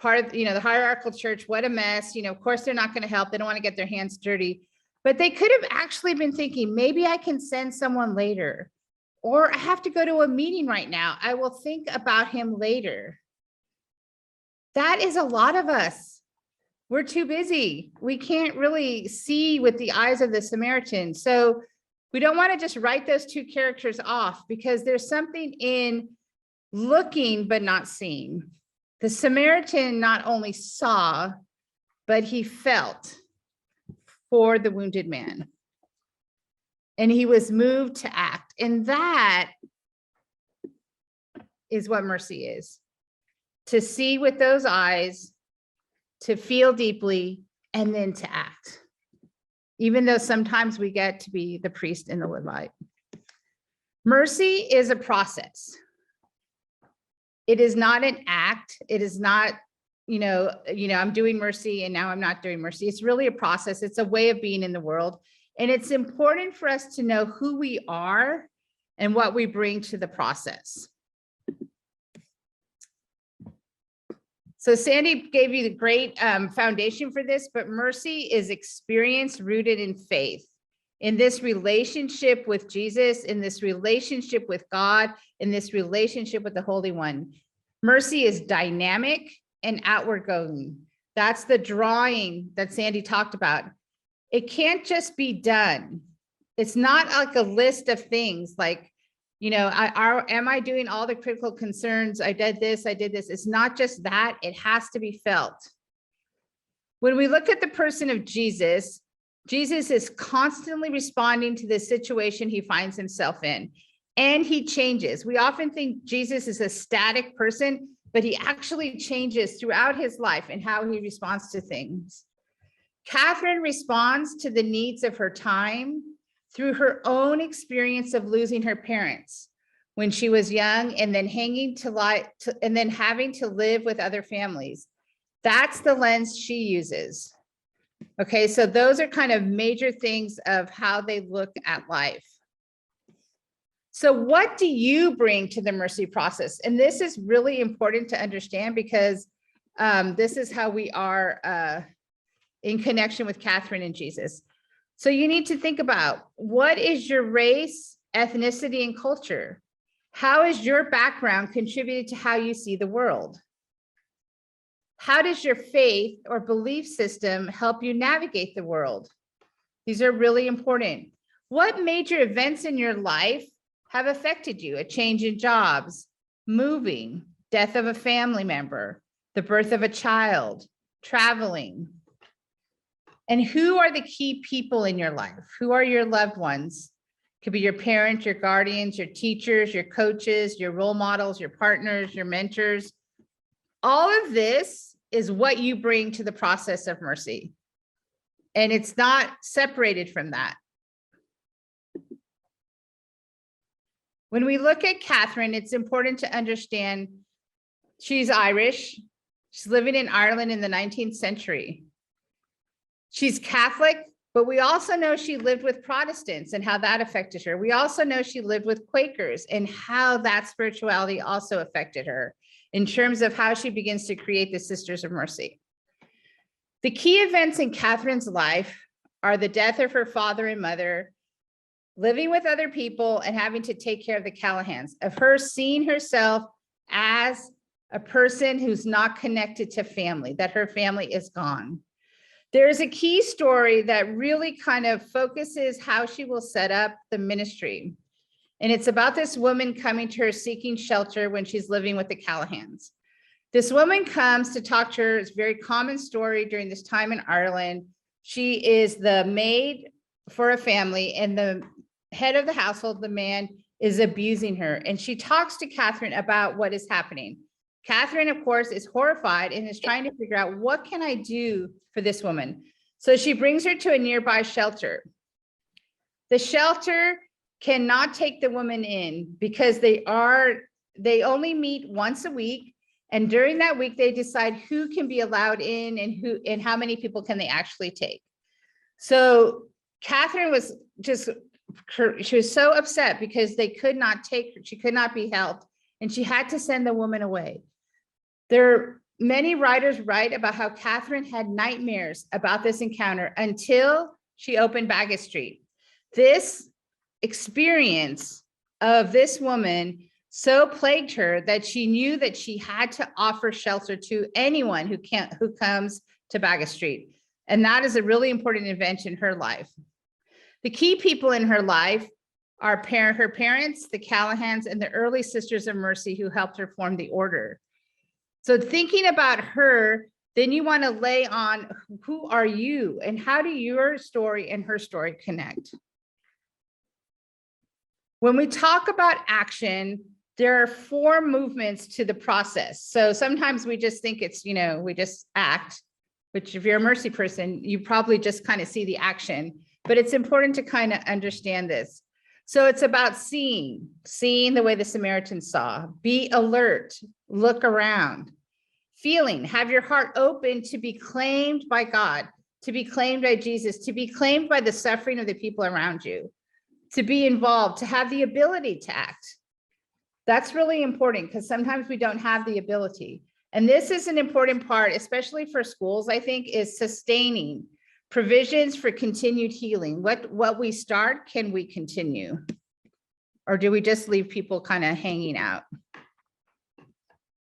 S4: part of, the hierarchical church. What a mess. Of course they're not going to help. They don't want to get their hands dirty. But they could have actually been thinking, maybe I can send someone later, or I have to go to a meeting right now. I will think about him later. That is a lot of us. We're too busy. We can't really see with the eyes of the Samaritan. So we don't want to just write those two characters off, because there's something in looking but not seeing. The Samaritan not only saw, but he felt for the wounded man. And he was moved to act. And that is what mercy is. To see with those eyes, to feel deeply, and then to act. Even though sometimes we get to be the priest and the Levite. Mercy is a process. It is not an act. It is not, I'm doing mercy and now I'm not doing mercy. It's really a process. It's a way of being in the world. And it's important for us to know who we are and what we bring to the process. So Sandy gave you the great foundation for this, but mercy is experience rooted in faith, in this relationship with Jesus, in this relationship with God, in this relationship with the Holy One. Mercy is dynamic and outward going. That's the drawing that Sandy talked about. It can't just be done. It's not like a list of things like, am I doing all the critical concerns? I did this. It's not just that. It has to be felt. When we look at the person of Jesus, Jesus is constantly responding to the situation he finds himself in, and he changes. We often think Jesus is a static person, but he actually changes throughout his life and how he responds to things. Catherine responds to the needs of her time through her own experience of losing her parents when she was young, and then having to live with other families. That's the lens she uses. Okay, so those are kind of major things of how they look at life. So what do you bring to the mercy process? And this is really important to understand because this is how we are in connection with Catherine and Jesus. So you need to think about, what is your race, ethnicity, and culture? How is your background contributed to how you see the world? How does your faith or belief system help you navigate the world? These are really important. What major events in your life have affected you? A change in jobs, moving, death of a family member, the birth of a child, traveling. And who are the key people in your life? Who are your loved ones? Could be your parents, your guardians, your teachers, your coaches, your role models, your partners, your mentors. All of this is what you bring to the process of mercy. And it's not separated from that. When we look at Catherine, it's important to understand she's Irish. She's living in Ireland in the 19th century. She's Catholic, but we also know she lived with Protestants and how that affected her. We also know she lived with Quakers and how that spirituality also affected her in terms of how she begins to create the Sisters of Mercy. The key events in Catherine's life are the death of her father and mother, living with other people and having to take care of the Callahans, of her seeing herself as a person who's not connected to family, that her family is gone. There's a key story that really kind of focuses how she will set up the ministry. And it's about this woman coming to her seeking shelter when she's living with the Callahans. This woman comes to talk to her. It's a very common story during this time in Ireland. She is the maid for a family, and the head of the household, the man, is abusing her. And she talks to Catherine about what is happening. Catherine, of course, is horrified and is trying to figure out, what can I do for this woman? So she brings her to a nearby shelter. The shelter cannot take the woman in because they only meet once a week. And during that week, they decide who can be allowed in and how many people can they actually take. So Catherine was she was so upset because they could not take her. She could not be helped, and she had to send the woman away. Many writers write about how Catherine had nightmares about this encounter until she opened Bagot Street. This experience of this woman so plagued her that she knew that she had to offer shelter to anyone who comes to Bagot Street. And that is a really important event in her life. The key people in her life are her parents, the Callahans, and the early Sisters of Mercy who helped her form the order. So thinking about her, then you want to lay on, who are you and how do your story and her story connect? When we talk about action, there are 4 movements to the process. So sometimes we just think it's, we just act, which if you're a mercy person, you probably just kind of see the action, but it's important to kind of understand this. So it's about seeing the way the Samaritans saw, be alert, look around, feeling, have your heart open to be claimed by God, to be claimed by Jesus, to be claimed by the suffering of the people around you, to be involved, to have the ability to act. That's really important because sometimes we don't have the ability. And this is an important part, especially for schools, I think, is sustaining provisions for continued healing. What we start, can we continue? Or do we just leave people kind of hanging out?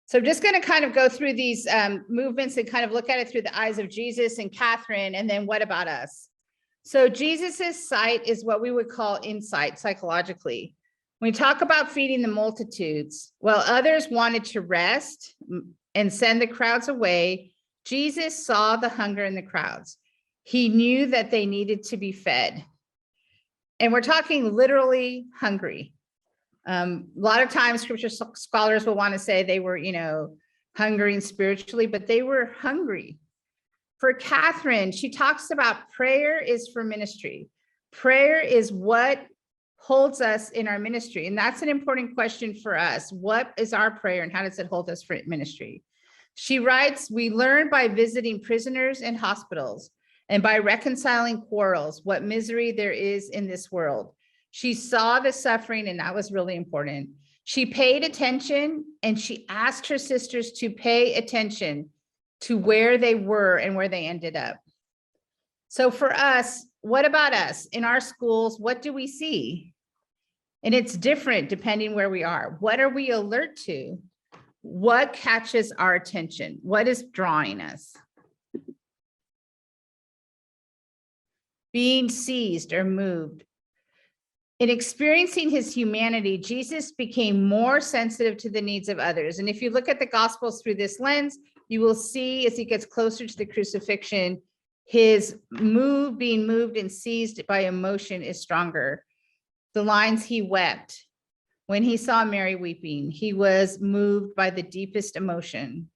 S4: So I'm just going to kind of go through these movements and kind of look at it through the eyes of Jesus and Catherine, and then what about us? So Jesus's sight is what we would call insight psychologically. When we talk about feeding the multitudes, while others wanted to rest and send the crowds away, Jesus saw the hunger in the crowds. He knew that they needed to be fed. And we're talking literally hungry. A lot of times scripture scholars will want to say they were, hungering spiritually, but they were hungry. For Catherine, she talks about prayer is for ministry. Prayer is what holds us in our ministry. And that's an important question for us. What is our prayer and how does it hold us for ministry? She writes, "We learn by visiting prisoners and hospitals and by reconciling quarrels what misery there is in this world." She saw the suffering, and that was really important. She paid attention, and she asked her sisters to pay attention to where they were and where they ended up. So for us, what about us in our schools? What do we see? And it's different depending where we are. What are we alert to? What catches our attention? What is drawing us? Being seized or moved. In experiencing his humanity, Jesus became more sensitive to the needs of others. And if you look at the Gospels through this lens, you will see as he gets closer to the crucifixion, his being moved and seized by emotion is stronger. The lines, he wept. When he saw Mary weeping, he was moved by the deepest emotion.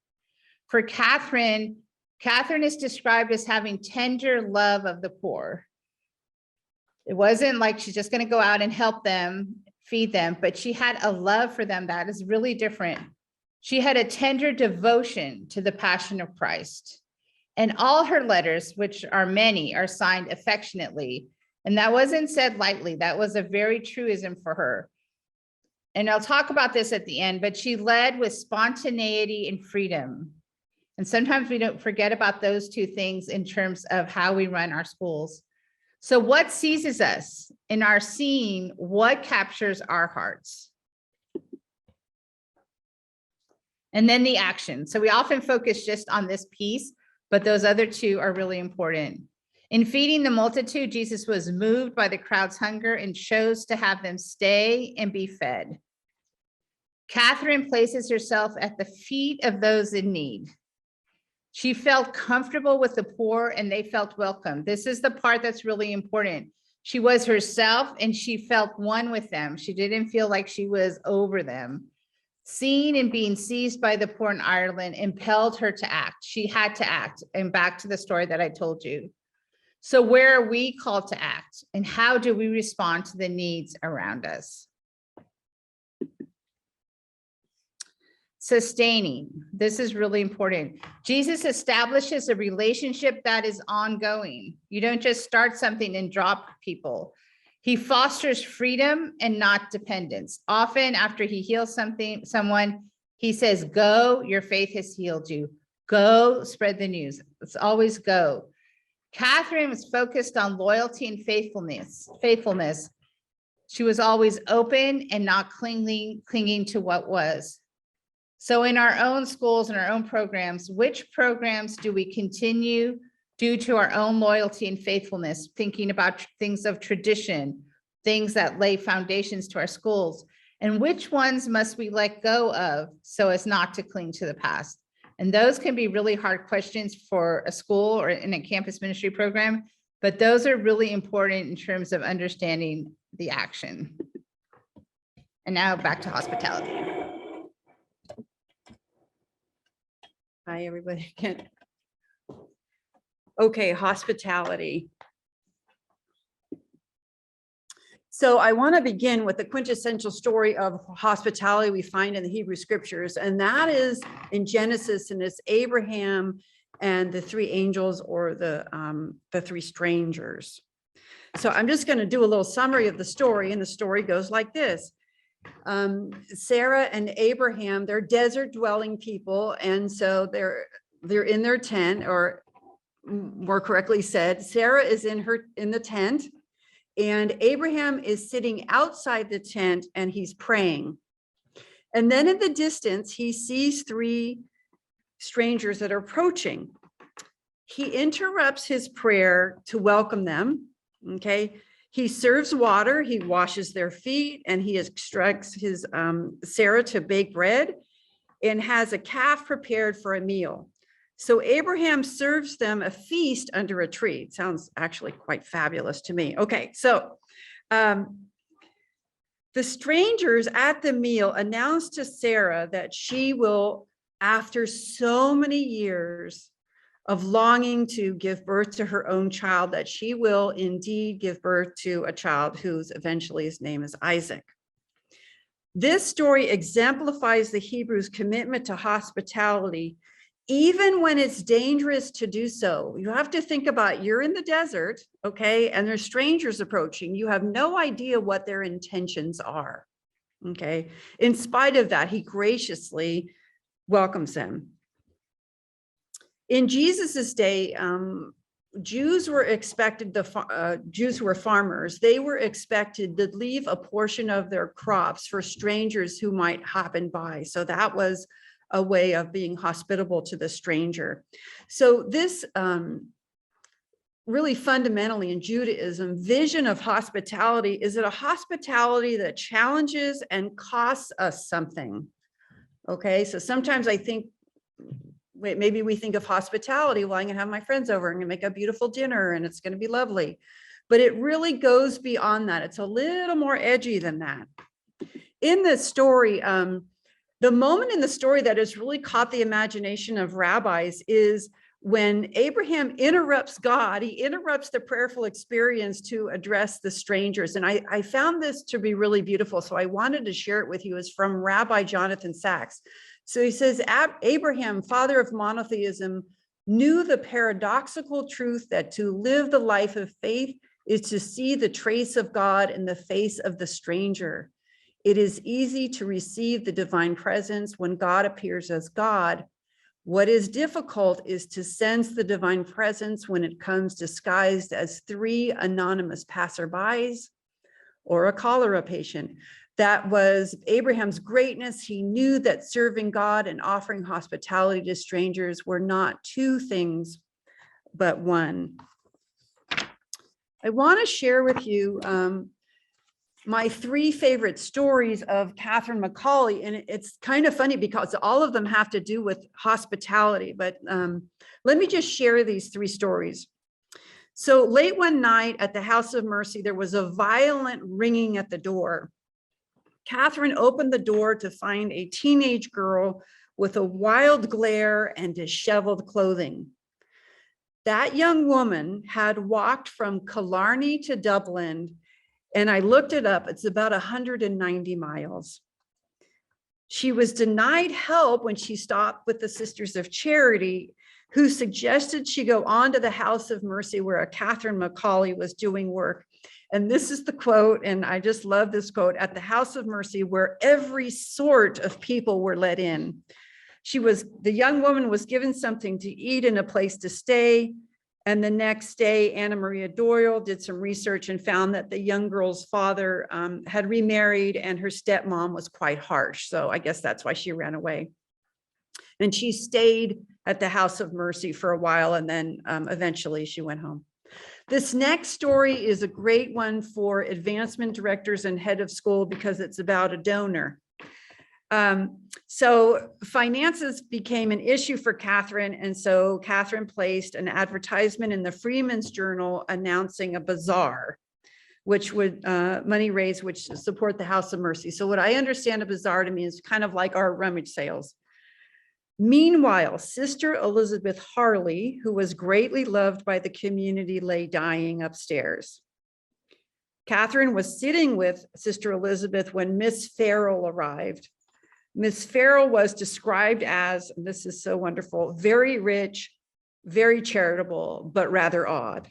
S4: For Catherine is described as having tender love of the poor. It wasn't like she's just going to go out and help them, feed them, but she had a love for them that is really different. She had a tender devotion to the passion of Christ. And all her letters, which are many, are signed affectionately. And that wasn't said lightly. That was a very truism for her. And I'll talk about this at the end, but she led with spontaneity and freedom. And sometimes we don't forget about those two things in terms of how we run our schools. So what seizes us in our seeing? What captures our hearts? And then the action. So we often focus just on this piece, but those other two are really important. In feeding the multitude, Jesus was moved by the crowd's hunger and chose to have them stay and be fed. Catherine places herself at the feet of those in need. She felt comfortable with the poor and they felt welcome. This is the part that's really important. She was herself and she felt one with them. She didn't feel like she was over them. Seeing and being seized by the poor in Ireland impelled her to act. She had to act. And back to the story that I told you. So where are we called to act? And how do we respond to the needs around us? Sustaining. This is really important. Jesus establishes a relationship that is ongoing. You don't just start something and drop people. He fosters freedom and not dependence. Often after he heals someone, he says, go, your faith has healed you. Go, spread the news. It's always go. Catherine was focused on loyalty and faithfulness. She was always open and not clinging to what was. So in our own schools and our own programs, which programs do we continue due to our own loyalty and faithfulness, thinking about things of tradition, things that lay foundations to our schools, and which ones must we let go of so as not to cling to the past? And those can be really hard questions for a school or in a campus ministry program, but those are really important in terms of understanding the action. And now back to hospitality.
S3: Hi, everybody. Okay, hospitality. So I want to begin with the quintessential story of hospitality we find in the Hebrew scriptures, and that is in Genesis, and it's Abraham and the three angels, or the three strangers. So I'm just going to do a little summary of the story, and the story goes like this. Sarah and Abraham, they're desert dwelling people, and so they're in their tent, or more correctly said, Sarah is in the tent, and Abraham is sitting outside the tent and he's praying. And then in the distance, he sees three strangers that are approaching. He interrupts his prayer to welcome them. Okay. He serves water, he washes their feet, and he instructs his Sarah to bake bread and has a calf prepared for a meal. So Abraham serves them a feast under a tree. It sounds actually quite fabulous to me. Okay, so the strangers at the meal announced to Sarah that she will, after so many years of longing to give birth to her own child, that she will indeed give birth to a child whose eventually his name is Isaac. This story exemplifies the Hebrews' commitment to hospitality even when it's dangerous to do so. You have to think about, you're in the desert, okay, and there's strangers approaching. You have no idea what their intentions are, okay? In spite of that, he graciously welcomes them. In Jesus's day, Jews were expected, Jews who were farmers, they were expected to leave a portion of their crops for strangers who might happen by. So that was a way of being hospitable to the stranger. So this really fundamentally in Judaism, vision of hospitality, is it a hospitality that challenges and costs us something? Okay, so sometimes I think, maybe we think of hospitality, well, I'm gonna have my friends over, I'm gonna make a beautiful dinner and it's gonna be lovely. But it really goes beyond that. It's a little more edgy than that. In this story, the moment in the story that has really caught the imagination of rabbis is when Abraham interrupts God, he interrupts the prayerful experience to address the strangers. And I found this to be really beautiful. So I wanted to share it with you. It's from Rabbi Jonathan Sachs. So he says, Abraham, father of monotheism, knew the paradoxical truth that to live the life of faith is to see the trace of God in the face of the stranger. It is easy to receive the divine presence when God appears as God. What is difficult is to sense the divine presence when it comes disguised as 3 anonymous passerbys or a cholera patient. That was Abraham's greatness. He knew that serving God and offering hospitality to strangers were not 2 things, but one. I want to share with you my 3 favorite stories of Catherine McAuley. And it's kind of funny because all of them have to do with hospitality, but let me just share these 3 stories. So late one night at the House of Mercy, there was a violent ringing at the door. Catherine opened the door to find a teenage girl with a wild glare and disheveled clothing. That young woman had walked from Killarney to Dublin, and I looked it up, it's about 190 miles. She was denied help when she stopped with the Sisters of Charity, who suggested she go on to the House of Mercy where a Catherine McAuley was doing work. And this is the quote, and I just love this quote, at the House of Mercy where every sort of people were let in. The young woman was given something to eat and a place to stay. And the next day, Anna Maria Doyle did some research and found that the young girl's father had remarried and her stepmom was quite harsh. So I guess that's why she ran away. And she stayed at the House of Mercy for a while, and then eventually she went home. This next story is a great one for advancement directors and head of school because it's about a donor. So finances became an issue for Catherine. And so Catherine placed an advertisement in the Freeman's Journal announcing a bazaar, which would money raised, which support the House of Mercy. So what I understand a bazaar to mean is kind of like our rummage sales. Meanwhile, Sister Elizabeth Harley, who was greatly loved by the community, lay dying upstairs. Catherine was sitting with Sister Elizabeth when Miss Farrell arrived. Miss Farrell was described as, and this is so wonderful, very rich, very charitable, but rather odd.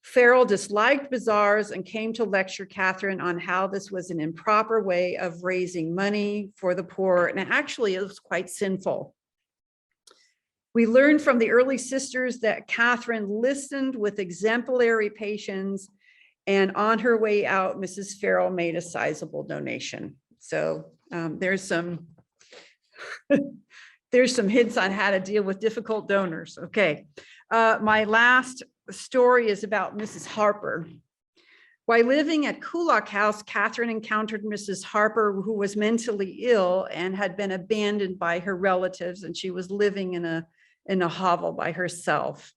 S3: Farrell disliked bazaars and came to lecture Catherine on how this was an improper way of raising money for the poor, and actually it was quite sinful. We learned from the early sisters that Catherine listened with exemplary patience, and on her way out, Mrs. Farrell made a sizable donation. So there's some hints on how to deal with difficult donors. Okay, my last story is about Mrs. Harper. While living at Kulak House, Catherine encountered Mrs. Harper, who was mentally ill and had been abandoned by her relatives, and she was living in a hovel by herself.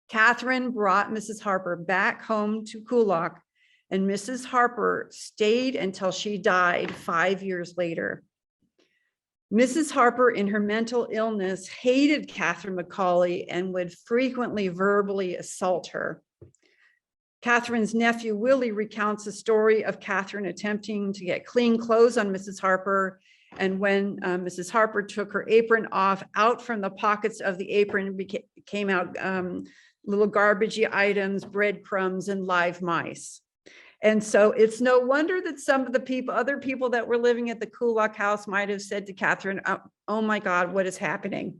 S3: Catherine brought Mrs. Harper back home to Kulak, and Mrs. Harper stayed until she died 5 years later. Mrs. Harper, in her mental illness, hated Catherine McAuley and would frequently verbally assault her. Catherine's nephew, Willie, recounts a story of Catherine attempting to get clean clothes on Mrs. Harper And when Mrs. Harper took her apron off, out from the pockets of the apron came out little garbagey items, breadcrumbs, and live mice. And so it's no wonder that some of the other people that were living at the Kulak house might have said to Catherine, oh my God, what is happening?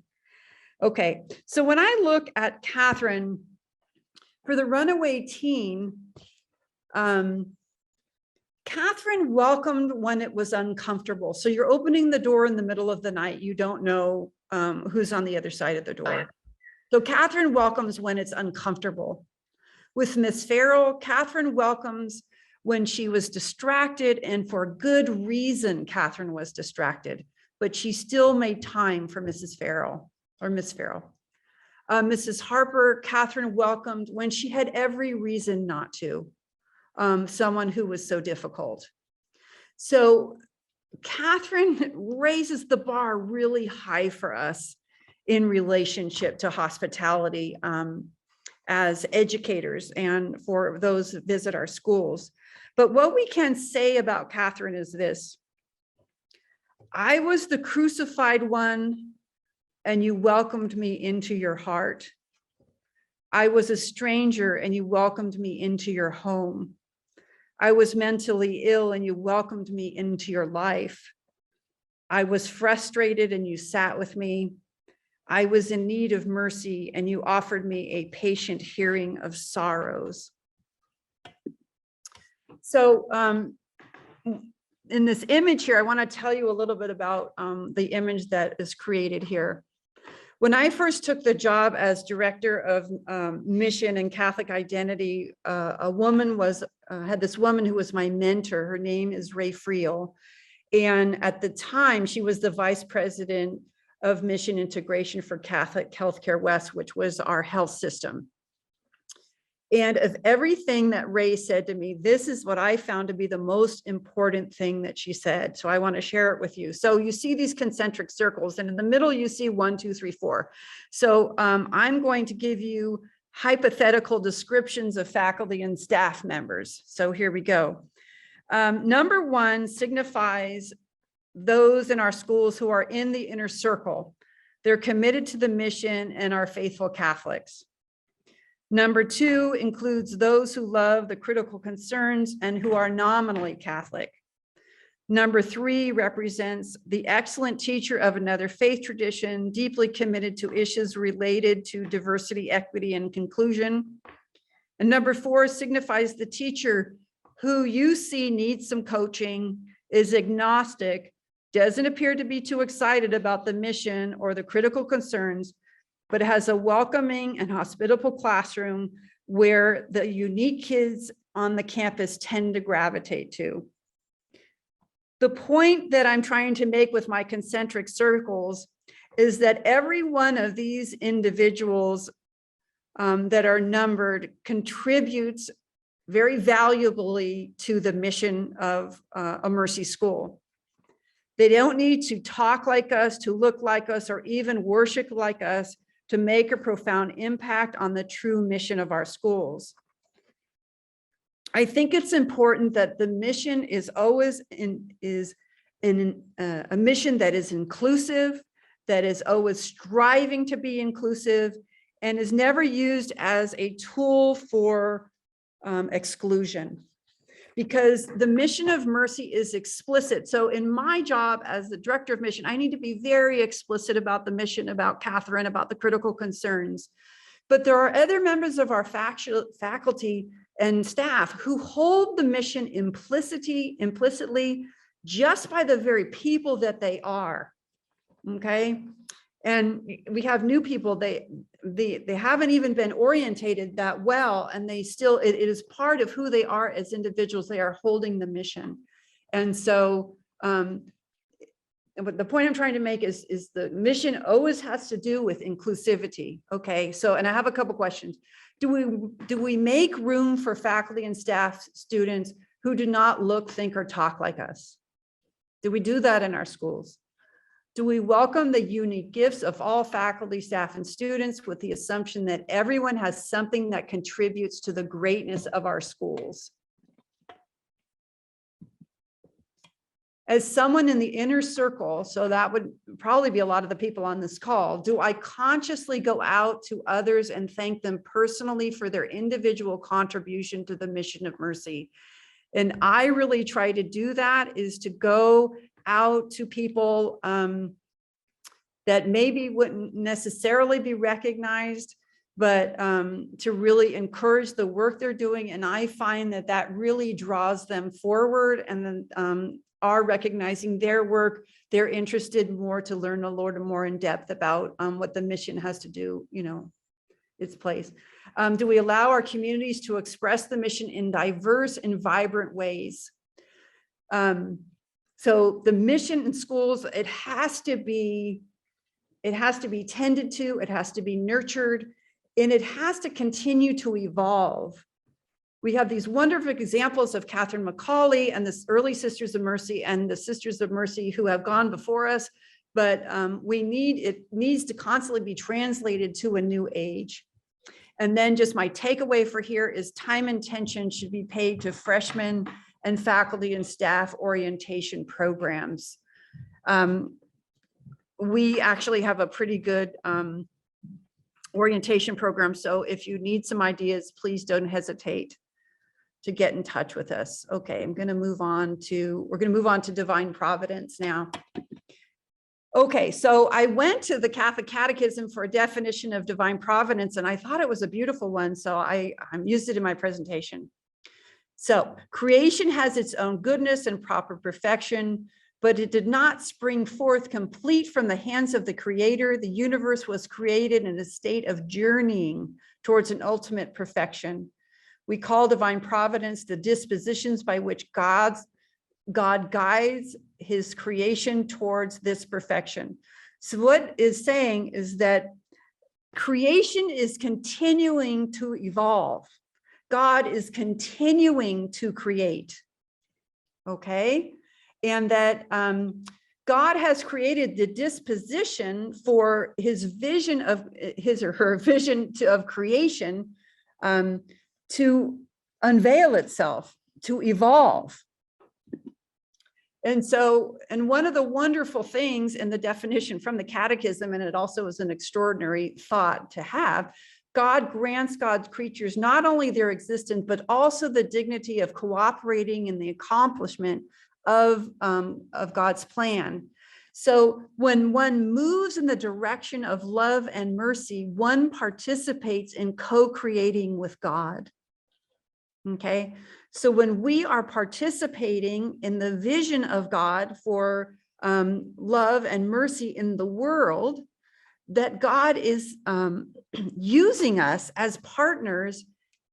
S3: Okay, so when I look at Catherine, for the runaway teen, Catherine welcomed when it was uncomfortable. So you're opening the door in the middle of the night. You don't know who's on the other side of the door. So Catherine welcomes when it's uncomfortable. With Miss Farrell, Catherine welcomes when she was distracted, and for good reason, Catherine was distracted, but she still made time for Mrs. Farrell or Miss Farrell. Mrs. Harper, Catherine welcomed when she had every reason not to, someone who was so difficult. So Catherine raises the bar really high for us in relationship to hospitality as educators and for those that visit our schools. But what we can say about Catherine is this: I was the crucified one, and you welcomed me into your heart. I was a stranger, and you welcomed me into your home. I was mentally ill, and you welcomed me into your life. I was frustrated, and you sat with me. I was in need of mercy, and you offered me a patient hearing of sorrows. So in this image here, I want to tell you a little bit about the image that is created here. When I first took the job as director of mission and Catholic identity, a woman had this woman who was my mentor. Her name is Ray Friel. And at the time, she was the vice president of mission integration for Catholic Healthcare West, which was our health system. And of everything that Ray said to me, this is what I found to be the most important thing that she said. So I want to share it with you. So you see these concentric circles, and in the middle, you see 1, 2, 3, 4. So I'm going to give you hypothetical descriptions of faculty and staff members. So here we go. Number 1 signifies those in our schools who are in the inner circle. They're committed to the mission and are faithful Catholics. Number 2 includes those who love the critical concerns and who are nominally Catholic. Number 3 represents the excellent teacher of another faith tradition, deeply committed to issues related to diversity, equity, and inclusion. And number 4 signifies the teacher who you see needs some coaching, is agnostic, doesn't appear to be too excited about the mission or the critical concerns, but has a welcoming and hospitable classroom where the unique kids on the campus tend to gravitate to. The point that I'm trying to make with my concentric circles is that every one of these individuals that are numbered contributes very valuably to the mission of a Mercy school. They don't need to talk like us, to look like us, or even worship like us to make a profound impact on the true mission of our schools. I think it's important that the mission is always a mission that is inclusive, that is always striving to be inclusive, and is never used as a tool for exclusion. Because the mission of Mercy is explicit. So in my job as the director of mission, I need to be very explicit about the mission, about Catherine, about the critical concerns. But there are other members of our faculty and staff who hold the mission implicitly just by the very people that they are. Okay. And we have new people, they haven't even been orientated that well, and they still, it is part of who they are as individuals. They are holding the mission. And so the point I'm trying to make is the mission always has to do with inclusivity. Okay, so, and I have a couple questions. Do we make room for faculty and staff students who do not look, think, or talk like us? Do we do that in our schools? Do we welcome the unique gifts of all faculty, staff, and students with the assumption that everyone has something that contributes to the greatness of our schools? as someone in the inner circle, so that would probably be a lot of the people on this call, do I consciously go out to others and thank them personally for their individual contribution to the mission of mercy? And I really try to do that, is to go out to people that maybe wouldn't necessarily be recognized, but to really encourage the work they're doing. And I find that that really draws them forward, and then are recognizing their work. They're interested more to learn the Lord more in depth about what the mission has to do, its place. Do we allow our communities to express the mission in diverse and vibrant ways? So the mission in schools, it has to be tended to, it has to be nurtured, and it has to continue to evolve. We have these wonderful examples of Catherine McCauley and the early Sisters of Mercy and the Sisters of Mercy who have gone before us, but it needs to constantly be translated to a new age. And then just my takeaway for here is time and attention should be paid to freshmen and faculty and staff orientation programs. We actually have a pretty good orientation program. So if you need some ideas, please don't hesitate to get in touch with us. Okay, we're going to move on to divine providence now. Okay, so I went to the Catholic Catechism for a definition of divine providence, and I thought it was a beautiful one, so I used it in my presentation. So creation has its own goodness and proper perfection, but it did not spring forth complete from the hands of the Creator. The universe was created in a state of journeying towards an ultimate perfection. We call divine providence the dispositions by which God guides his creation towards this perfection. So what is saying is that creation is continuing to evolve. God is continuing to create, okay? And that God has created the disposition for his vision of of creation to unveil itself, to evolve. And so, and one of the wonderful things in the definition from the Catechism, and it also is an extraordinary thought to have, God grants God's creatures not only their existence, but also the dignity of cooperating in the accomplishment of God's plan. So when one moves in the direction of love and mercy, one participates in co-creating with God. Okay, so when we are participating in the vision of God for love and mercy in the world, that God is using us as partners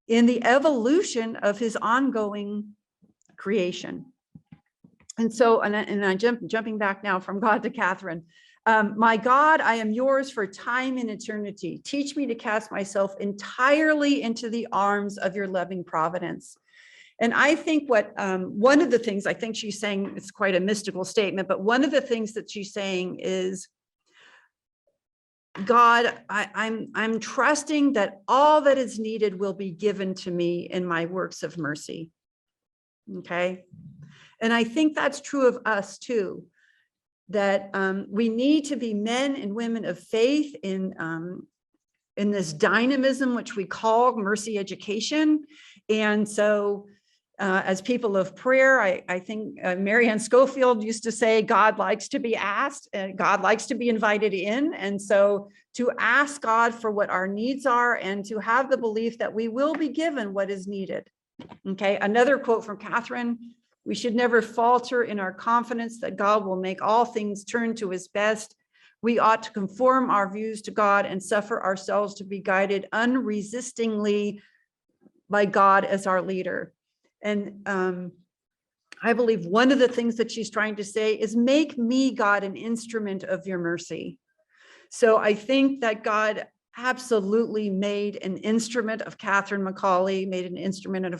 S3: in the evolution of his ongoing creation. And so, and I'm jumping back now from God to Catherine. My God, I am yours for time and eternity. Teach me to cast myself entirely into the arms of your loving providence. And I think what one of the things I think she's saying, it's quite a mystical statement, but one of the things that she's saying is, God, I'm trusting that all that is needed will be given to me in my works of mercy. Okay. And I think that's true of us too, that we need to be men and women of faith in this dynamism, which we call mercy education. And so as people of prayer, I think Marianne Schofield used to say, God likes to be asked, and God likes to be invited in. And so to ask God for what our needs are and to have the belief that we will be given what is needed. Okay, another quote from Catherine: we should never falter in our confidence that God will make all things turn to his best. We ought to conform our views to God and suffer ourselves to be guided unresistingly by God as our leader. And I believe one of the things that she's trying to say is, make me, God, an instrument of your mercy. So I think that God absolutely made an instrument of Catherine McCauley, made an instrument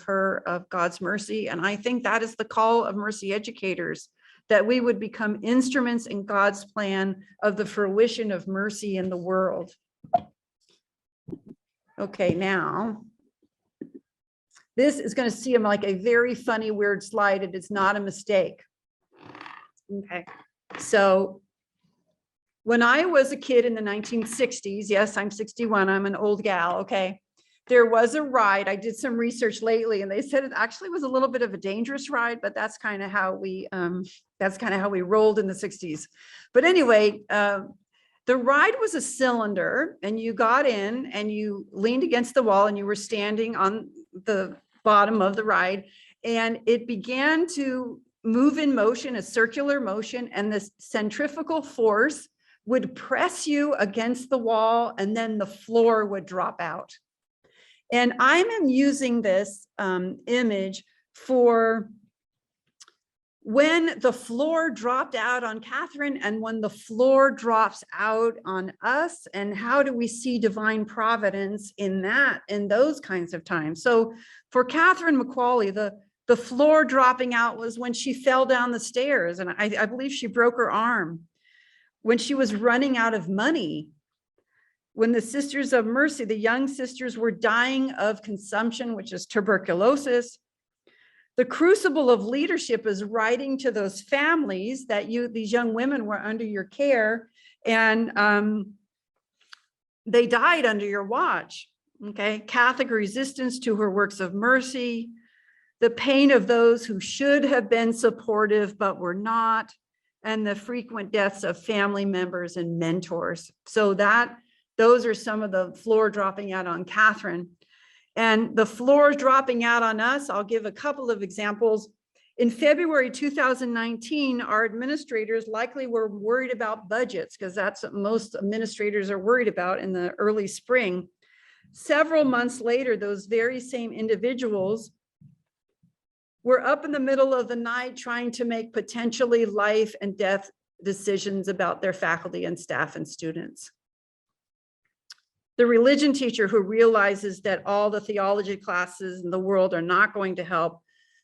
S3: of God's mercy. And I think that is the call of mercy educators, that we would become instruments in God's plan of the fruition of mercy in the world. Okay, now, this is going to seem like a very funny, weird slide. It is not a mistake. Okay, so when I was a kid in the 1960s, yes, I'm 61, I'm an old gal, okay. There was a ride, I did some research lately, and they said it actually was a little bit of a dangerous ride, but that's kind of how we rolled in the 60s. But anyway, the ride was a cylinder, and you got in and you leaned against the wall and you were standing on the bottom of the ride, and it began to move in motion, a circular motion, and the centrifugal force would press you against the wall, and then the floor would drop out. And I'm using this image for when the floor dropped out on Catherine and when the floor drops out on us, and how do we see divine providence in that, in those kinds of times. So for Catherine McCauley, the floor dropping out was when she fell down the stairs, and I believe she broke her arm. When she was running out of money, when the Sisters of Mercy, the young sisters, were dying of consumption, which is tuberculosis. The crucible of leadership is writing to those families that these young women were under your care, and they died under your watch. Okay, Catholic resistance to her works of mercy, the pain of those who should have been supportive but were not, and the frequent deaths of family members and mentors. So those are some of the floor dropping out on Catherine. And the floor dropping out on us, I'll give a couple of examples. In February 2019, our administrators likely were worried about budgets, because that's what most administrators are worried about in the early spring. Several months later, those very same individuals were up in the middle of the night trying to make potentially life and death decisions about their faculty and staff and students. The religion teacher who realizes that all the theology classes in the world are not going to help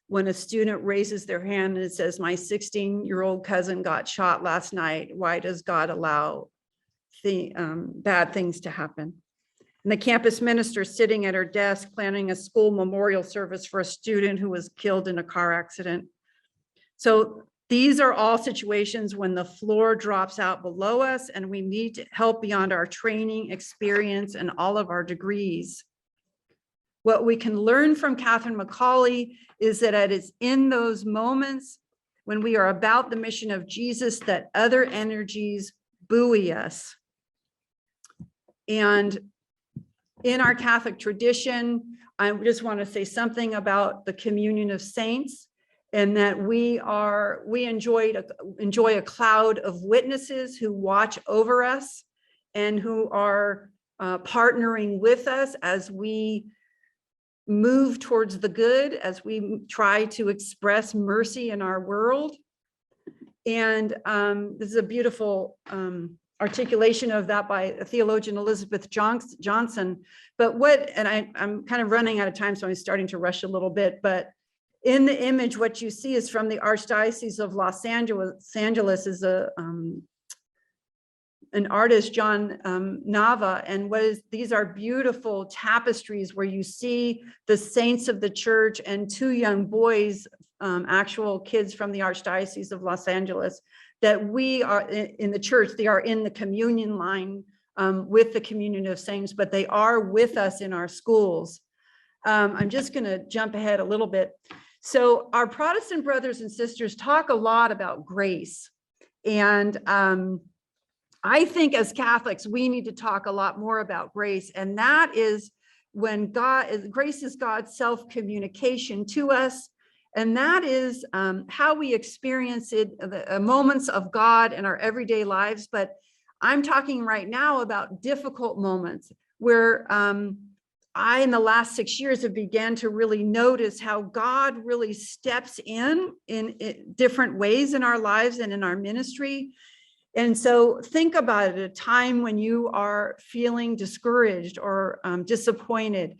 S3: when a student raises their hand and says, my 16-year-old cousin got shot last night. Why does God allow bad things to happen? And the campus minister sitting at her desk planning a school memorial service for a student who was killed in a car accident. So these are all situations when the floor drops out below us and we need help beyond our training, experience, and all of our degrees. What we can learn from Catherine McCauley is that it is in those moments when we are about the mission of Jesus that other energies buoy us. And in our Catholic tradition, I just want to say something about the communion of saints, and that we enjoy a cloud of witnesses who watch over us and who are partnering with us as we move towards the good, as we try to express mercy in our world. And this is a beautiful articulation of that by theologian Elizabeth Johnson. But I'm kind of running out of time, so I'm starting to rush a little bit, but in the image, what you see is from the Archdiocese of Los Angeles is an artist, John Nava, and these are beautiful tapestries where you see the saints of the church and two young boys, actual kids from the Archdiocese of Los Angeles, that we are in the church. They are in the communion line with the communion of saints, but they are with us in our schools. I'm just going to jump ahead a little bit. So our Protestant brothers and sisters talk a lot about grace. And I think as Catholics, we need to talk a lot more about grace. And that is when grace is God's self-communication to us. And that is how we experience it, the moments of God in our everyday lives. But I'm talking right now about difficult moments where I, in the last 6 years, have began to really notice how God really steps in different ways in our lives and in our ministry. And so think about it, a time when you are feeling discouraged or disappointed.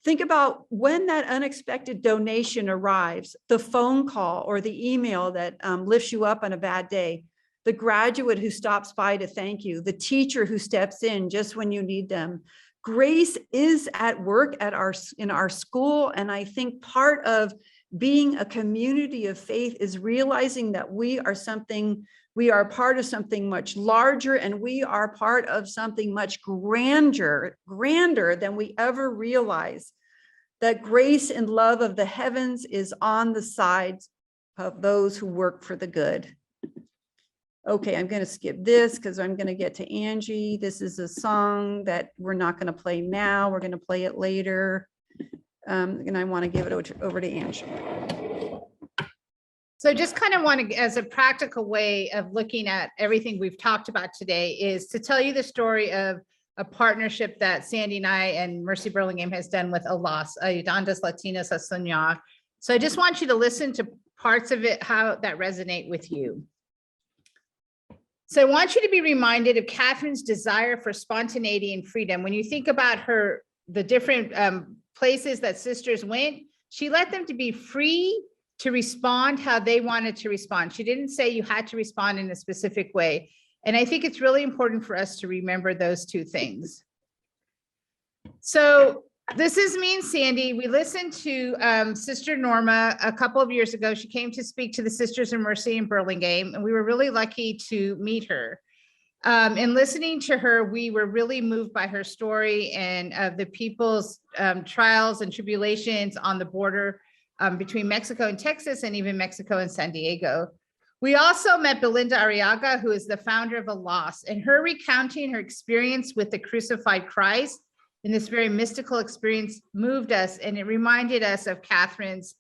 S3: Think about when that unexpected donation arrives, the phone call or the email that lifts you up on a bad day, the graduate who stops by to thank you, the teacher who steps in just when you need them, grace is at work in our school. And I think part of being a community of faith is realizing that we are part of something much larger, and we are part of something much grander than we ever realize. That grace and love of the heavens is on the side of those who work for the good. Okay, I'm going to skip this because I'm going to get to Angie. This is a song that we're not going to play now. We're going to play it later. And I want to give it over to Angie.
S4: So just kind of want to, as a practical way of looking at everything we've talked about today, is to tell you the story of a partnership that Sandy and I and Mercy Burlingame has done with ALAS, Ayudantes Latinos a Soñar. So I just want you to listen to parts of it, how that resonate with you. So I want you to be reminded of Catherine's desire for spontaneity and freedom. When you think about the different places that sisters went, she let them to be free to respond how they wanted to respond. She didn't say you had to respond in a specific way. And I think it's really important for us to remember those two things. So this is me and Sandy. We listened to Sister Norma a couple of years ago. She came to speak to the Sisters of Mercy in Burlingame, and we were really lucky to meet her. In listening to her, we were really moved by her story and of the people's trials and tribulations on the border between Mexico and Texas, and even Mexico and San Diego. We also met Belinda Arriaga, who is the founder of ALAS, and her recounting her experience with the crucified Christ in this very mystical experience moved us, and it reminded us of Catherine's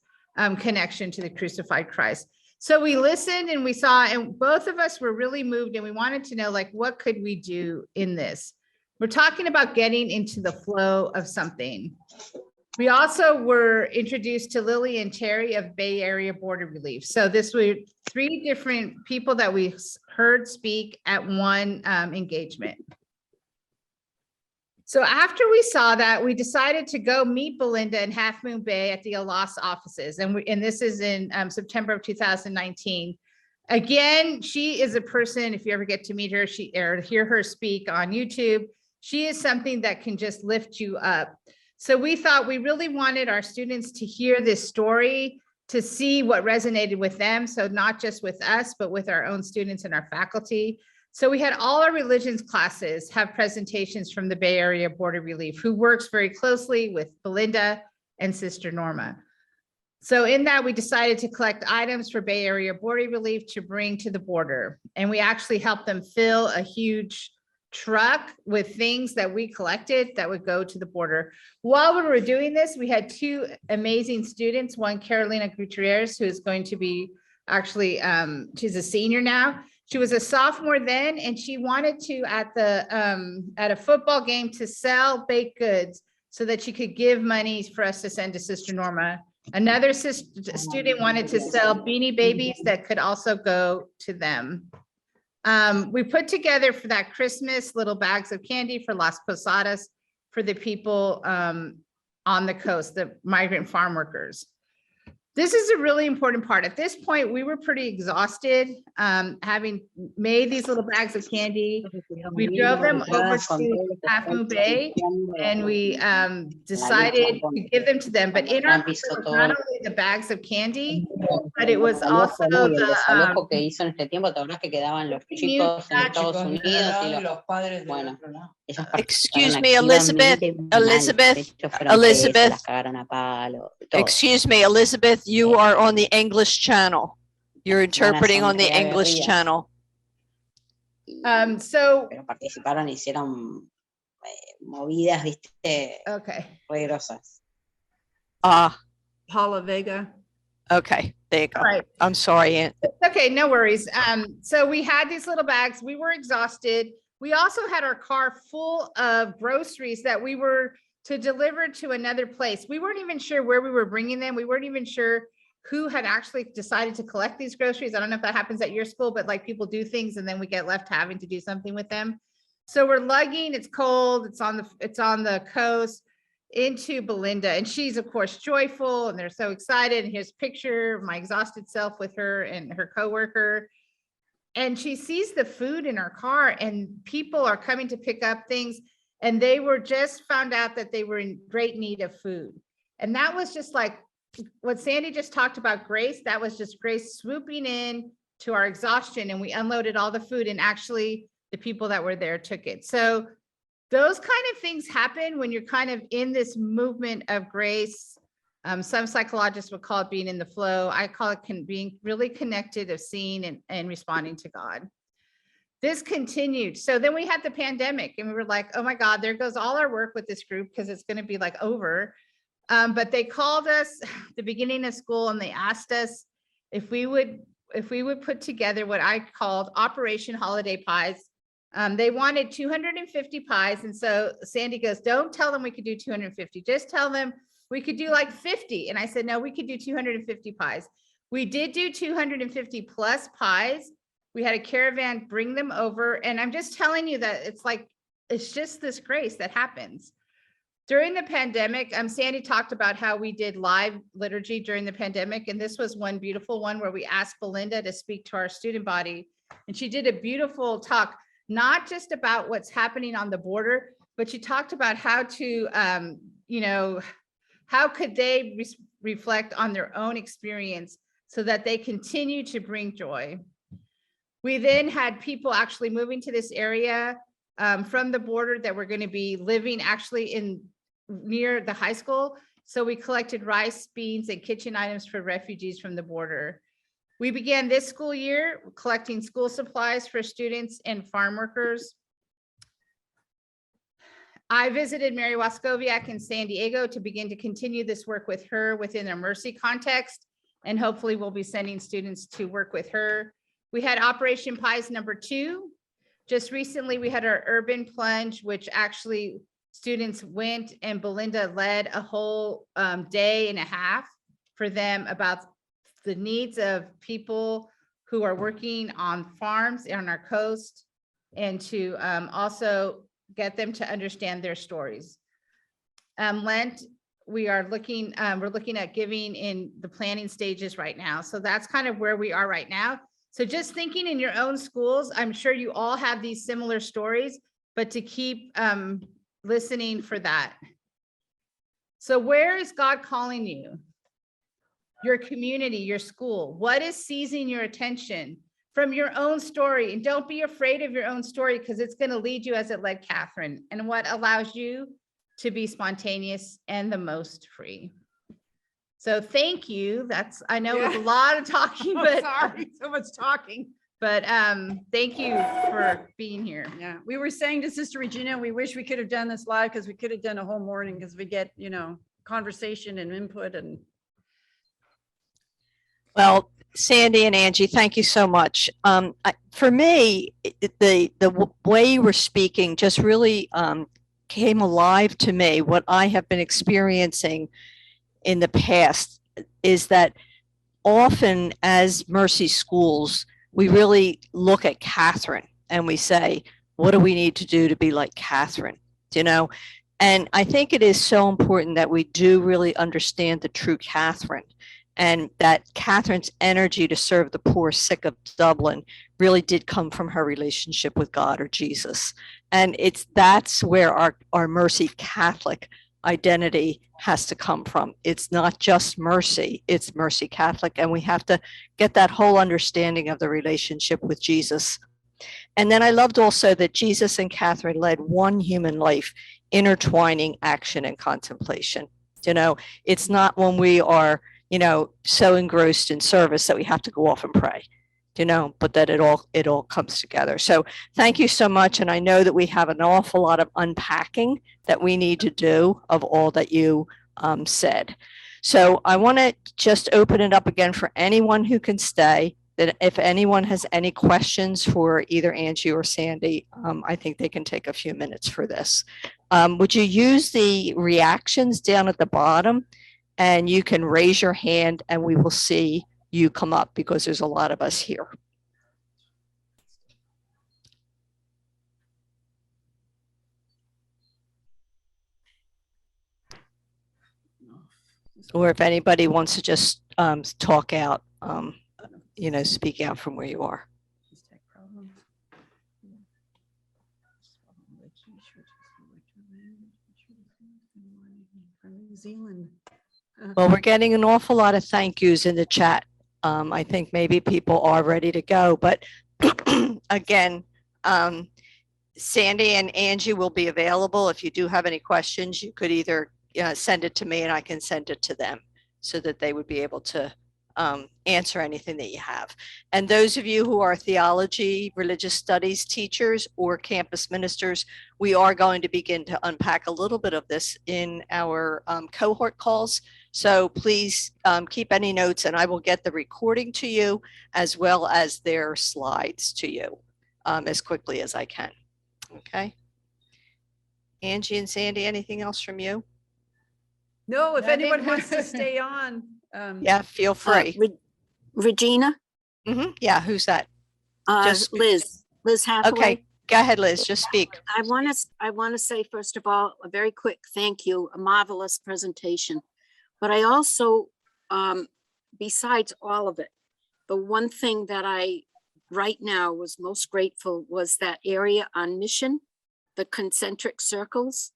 S4: connection to the crucified Christ. So we listened and we saw, and both of us were really moved, and we wanted to know, like, what could we do in this? We're talking about getting into the flow of something. We also were introduced to Lily and Terry of Bay Area Border Relief. So this were 3 different people that we heard speak at one engagement. So after we saw that, we decided to go meet Belinda in Half Moon Bay at the ALAS offices. And this is in September of 2019. Again, she is a person, if you ever get to meet her, or hear her speak on YouTube, she is something that can just lift you up. So we thought we really wanted our students to hear this story, to see what resonated with them. So not just with us, but with our own students and our faculty. So we had all our religions classes have presentations from the Bay Area Border Relief, who works very closely with Belinda and Sister Norma. So in that, we decided to collect items for Bay Area Border Relief to bring to the border. And we actually helped them fill a huge truck with things that we collected that would go to the border. While we were doing this, we had 2 amazing students, one Carolina Gutierrez, who is going to be actually, she's a senior now. She was a sophomore then, and she wanted to, at a football game, to sell baked goods so that she could give money for us to send to Sister Norma. Another student wanted to sell Beanie Babies that could also go to them. We put together for that Christmas little bags of candy for Las Posadas for the people on the coast, the migrant farm workers. This is a really important part. At this point, we were pretty exhausted, having made these little bags of candy. We drove them over to Half Moon Bay, and we decided to give them to them. But in our group, it was not only the bags of candy, but it was also
S1: Excuse me, Elizabeth, excuse me, Elizabeth, you are on the English channel. You're interpreting on the English channel.
S4: So,
S5: Pero participaron, hicieron movidas, viste,
S4: okay.
S5: re grosas.
S3: Paula Vega.
S1: Okay, there you go.
S4: All right.
S1: I'm sorry, Aunt.
S4: Okay, no worries. So we had these little bags. We were exhausted. We also had our car full of groceries that we were to deliver to another place. We weren't even sure where we were bringing them. We weren't even sure who had actually decided to collect these groceries. I don't know if that happens at your school, but like people do things and then we get left having to do something with them. So we're lugging, it's cold, it's on the coast into Belinda. And she's of course joyful and they're so excited. And here's a picture of my exhausted self with her and her coworker. And she sees the food in our car and people are coming to pick up things. And they were just found out that they were in great need of food. And that was just like what Sandy just talked about, grace. That was just grace swooping in to our exhaustion, and we unloaded all the food, and actually the people that were there took it. So those kind of things happen when you're kind of in this movement of grace. Some psychologists would call it being in the flow. I call it being really connected, of seeing and responding to God. This continued. So then we had the pandemic, and we were like, oh my God, there goes all our work with this group, because it's going to be like over. But they called us the beginning of school, and they asked us if we would put together what I called Operation Holiday Pies. They wanted 250 pies. And so Sandy goes, don't tell them we could do 250. Just tell them we could do like 50. And I said, no, we could do 250 pies. We did do 250 plus pies. We had a caravan bring them over. And I'm just telling you that it's just this grace that happens. During the pandemic, Sandy talked about how we did live liturgy during the pandemic. And this was one beautiful one where we asked Belinda to speak to our student body. And she did a beautiful talk, not just about what's happening on the border, but she talked about how to, how could they reflect on their own experience so that they continue to bring joy. We then had people actually moving to this area from the border that were going to be living actually near the high school. So we collected rice, beans, and kitchen items for refugees from the border. We began this school year collecting school supplies for students and farm workers. I visited Mary Waskowiak in San Diego to begin to continue this work with her within a Mercy context, and hopefully we'll be sending students to work with her. We had Operation Pies #2. Just recently, we had our urban plunge, which actually students went, and Belinda led a whole day and a half for them about the needs of people who are working on farms on our coast, and to also get them to understand their stories. Lent, we're looking at giving in the planning stages right now. So that's kind of where we are right now. So just thinking in your own schools, I'm sure you all have these similar stories, but to keep listening for that. So where is God calling you? Your community, your school. What is seizing your attention from your own story? And don't be afraid of your own story, because it's going to lead you as it led Catherine, and what allows you to be spontaneous and the most free. So thank you. I know it's a lot of talking, but
S3: Sorry, so much talking.
S4: But thank you for being here.
S3: Yeah, we were saying to Sister Regina, we wish we could have done this live, because we could have done a whole morning, because we get, conversation and input. And
S1: Well, Sandy and Angie, thank you so much. For me, the way you were speaking just really came alive to me. What I have been experiencing in the past is that often as Mercy schools, we really look at Catherine and we say, what do we need to do to be like Catherine? And I think it is so important that we do really understand the true Catherine, and that Catherine's energy to serve the poor sick of Dublin really did come from her relationship with God or Jesus. And that's where our Mercy Catholic identity has to come from. It's not just Mercy, it's Mercy Catholic. And we have to get that whole understanding of the relationship with Jesus. And then I loved also that Jesus and Catherine led one human life, intertwining action and contemplation. It's not when we are, so engrossed in service that we have to go off and pray, but that it all comes together. So thank you so much. And I know that we have an awful lot of unpacking that we need to do of all that you said. So I want to just open it up again for anyone who can stay. That if anyone has any questions for either Angie or Sandy, I think they can take a few minutes for this. Would you use the reactions down at the bottom? And you can raise your hand and we will see you come up, because there's a lot of us here. Or if anybody wants to just talk out, speak out from where you are.
S3: Zealand.
S1: Well, we're getting an awful lot of thank yous in the chat. I think maybe people are ready to go, but again, Sandy and Angie will be available. If you do have any questions, you could either send it to me and I can send it to them so that they would be able to answer anything that you have. And those of you who are theology, religious studies teachers or campus ministers, we are going to begin to unpack a little bit of this in our cohort calls. So please keep any notes and I will get the recording to you as well as their slides to you as quickly as I can. Okay. Angie and Sandy, anything else from you?
S3: No, if
S4: Nothing.
S3: anyone wants to stay on.
S1: Yeah, feel free.
S6: Regina,
S1: Yeah, who's that? Just-
S6: Liz Hathaway.
S1: Okay, go ahead, Liz, just speak.
S6: I want to say, first of all, a very quick thank you, a marvelous presentation. But I also, besides all of it, the one thing that I right now was most grateful was that area on mission, the concentric circles,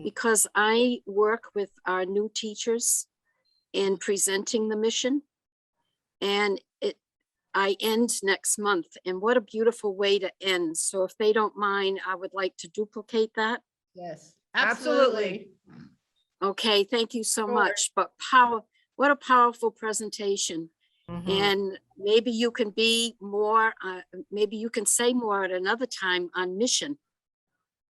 S6: because I work with our new teachers in presenting the mission. And I end next month, and what a beautiful way to end. So if they don't mind, I would like to duplicate that.
S4: Yes,
S3: Absolutely.
S6: Okay, thank you so
S3: Sure.
S6: much. But what a powerful presentation. And maybe you can be more, maybe you can say more at another time on mission,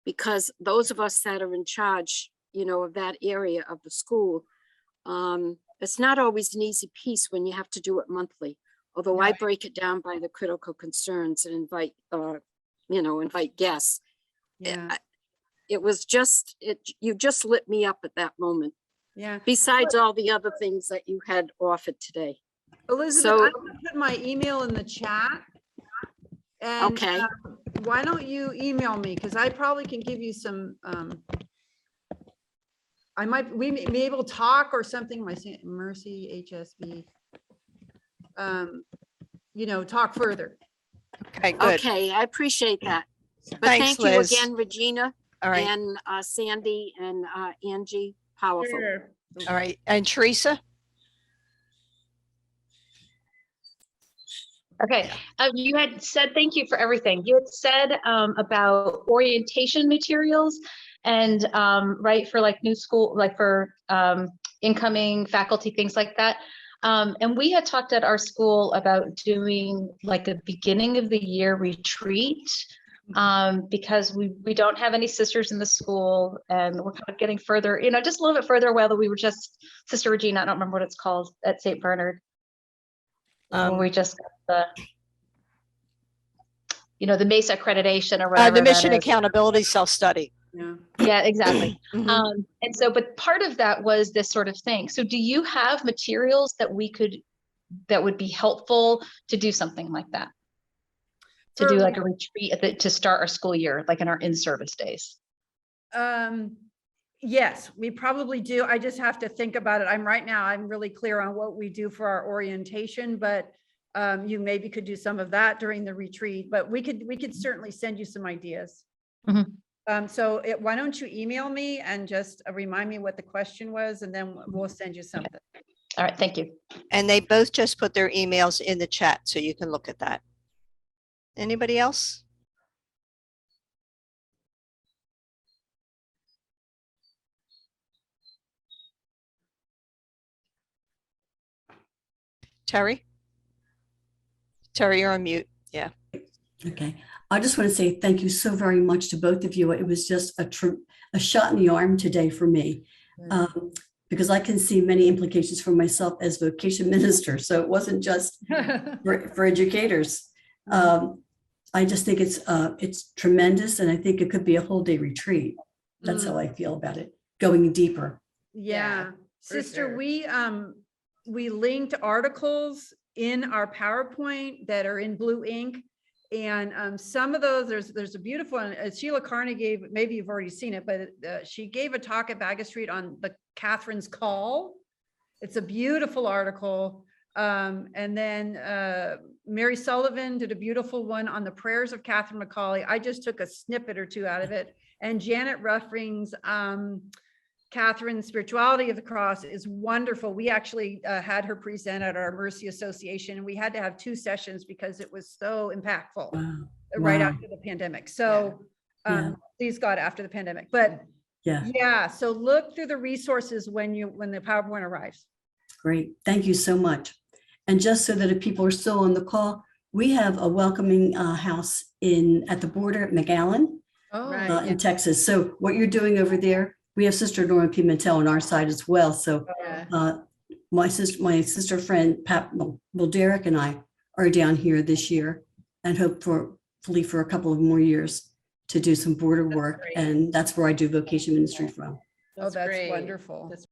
S6: because those of us that are in charge, of that area of the school, it's not always an easy piece when you have to do it monthly. Although I break it down by the critical concerns and invite guests.
S3: Yeah.
S6: It was just, you just lit me up at that moment.
S3: Yeah.
S6: Besides all the other things that you had offered today.
S3: Elizabeth,
S6: So-
S3: I'm gonna put my email in the chat. And
S6: Okay.
S3: why don't you email me? Because I probably can give you some, we may be able to talk or something, Mercy HSB. Talk further.
S1: Okay, good.
S6: Okay, I appreciate that. But
S1: Thanks,
S6: thank you
S1: Liz.
S6: again, Regina
S1: All right,
S6: and Sandy and Angie. Powerful.
S4: sure.
S1: all right. And Teresa?
S7: Okay, you had said, thank you for everything. You had said about orientation materials and right for like new school, like for incoming faculty, things like that. And we had talked at our school about doing like a beginning of the year retreat because we don't have any sisters in the school and we're kind of getting further, just a little bit further away. We were just, Sister Regina, I don't remember what it's called at St. Bernard. When we just got the MESA accreditation or whatever.
S1: The mission
S7: that is.
S1: accountability self-study.
S3: Yeah.
S7: Yeah, exactly.
S1: Mhm.
S7: And so, but part of that was this sort of thing. So do you have materials that would be helpful to do something like that? To do like a retreat to start our school year, like in our in-service days?
S3: Yes, we probably do. I just have to think about it. I'm really clear on what we do for our orientation, but you maybe could do some of that during the retreat, but we could certainly send you some ideas. So why don't you email me and just remind me what the question was, and then we'll send you something.
S7: All right, thank you.
S1: And they both just put their emails in the chat, so you can look at that. Anybody else? Terry? Terry, you're on mute. Yeah.
S8: Okay. I just want to say thank you so very much to both of you. It was just a shot in the arm today for me, because I can see many implications for myself as vocation minister. So it wasn't just for educators. I just think it's tremendous, and I think it could be a whole day retreat. That's how I feel about it, going deeper.
S3: Yeah,
S4: for
S3: sister,
S4: sure.
S3: we linked articles in our PowerPoint that are in blue ink. And some of those, there's a beautiful one. Sheila Carney gave, maybe you've already seen it, but she gave a talk at Bagot Street on the Catherine's Call. It's a beautiful article. And then Mary Sullivan did a beautiful one on the prayers of Catherine McCauley. I just took a snippet or two out of it. And Janet Ruffring's Catherine's Spirituality of the Cross is wonderful. We actually had her present at our Mercy Association, and we had to have 2 sessions because it was so impactful
S8: Wow.
S3: right
S8: Wow.
S3: after the pandemic. So
S8: Yeah.
S3: please God, after the pandemic. But
S8: Yeah,
S3: yeah, so look through the resources when the PowerPoint arrives.
S8: great. Thank you so much. And just so that if people are still on the call, we have a welcoming house at the border at McAllen
S3: Right.
S8: in Texas. So what you're doing over there, we have Sister Norma Pimentel on our side as well. So my sister friend, Derek and I are down here this year and hopefully for a couple of more years to do some border work.
S3: great.
S8: And that's where I do vocation ministry from.
S3: Oh, that's
S4: great.
S3: wonderful.
S4: That's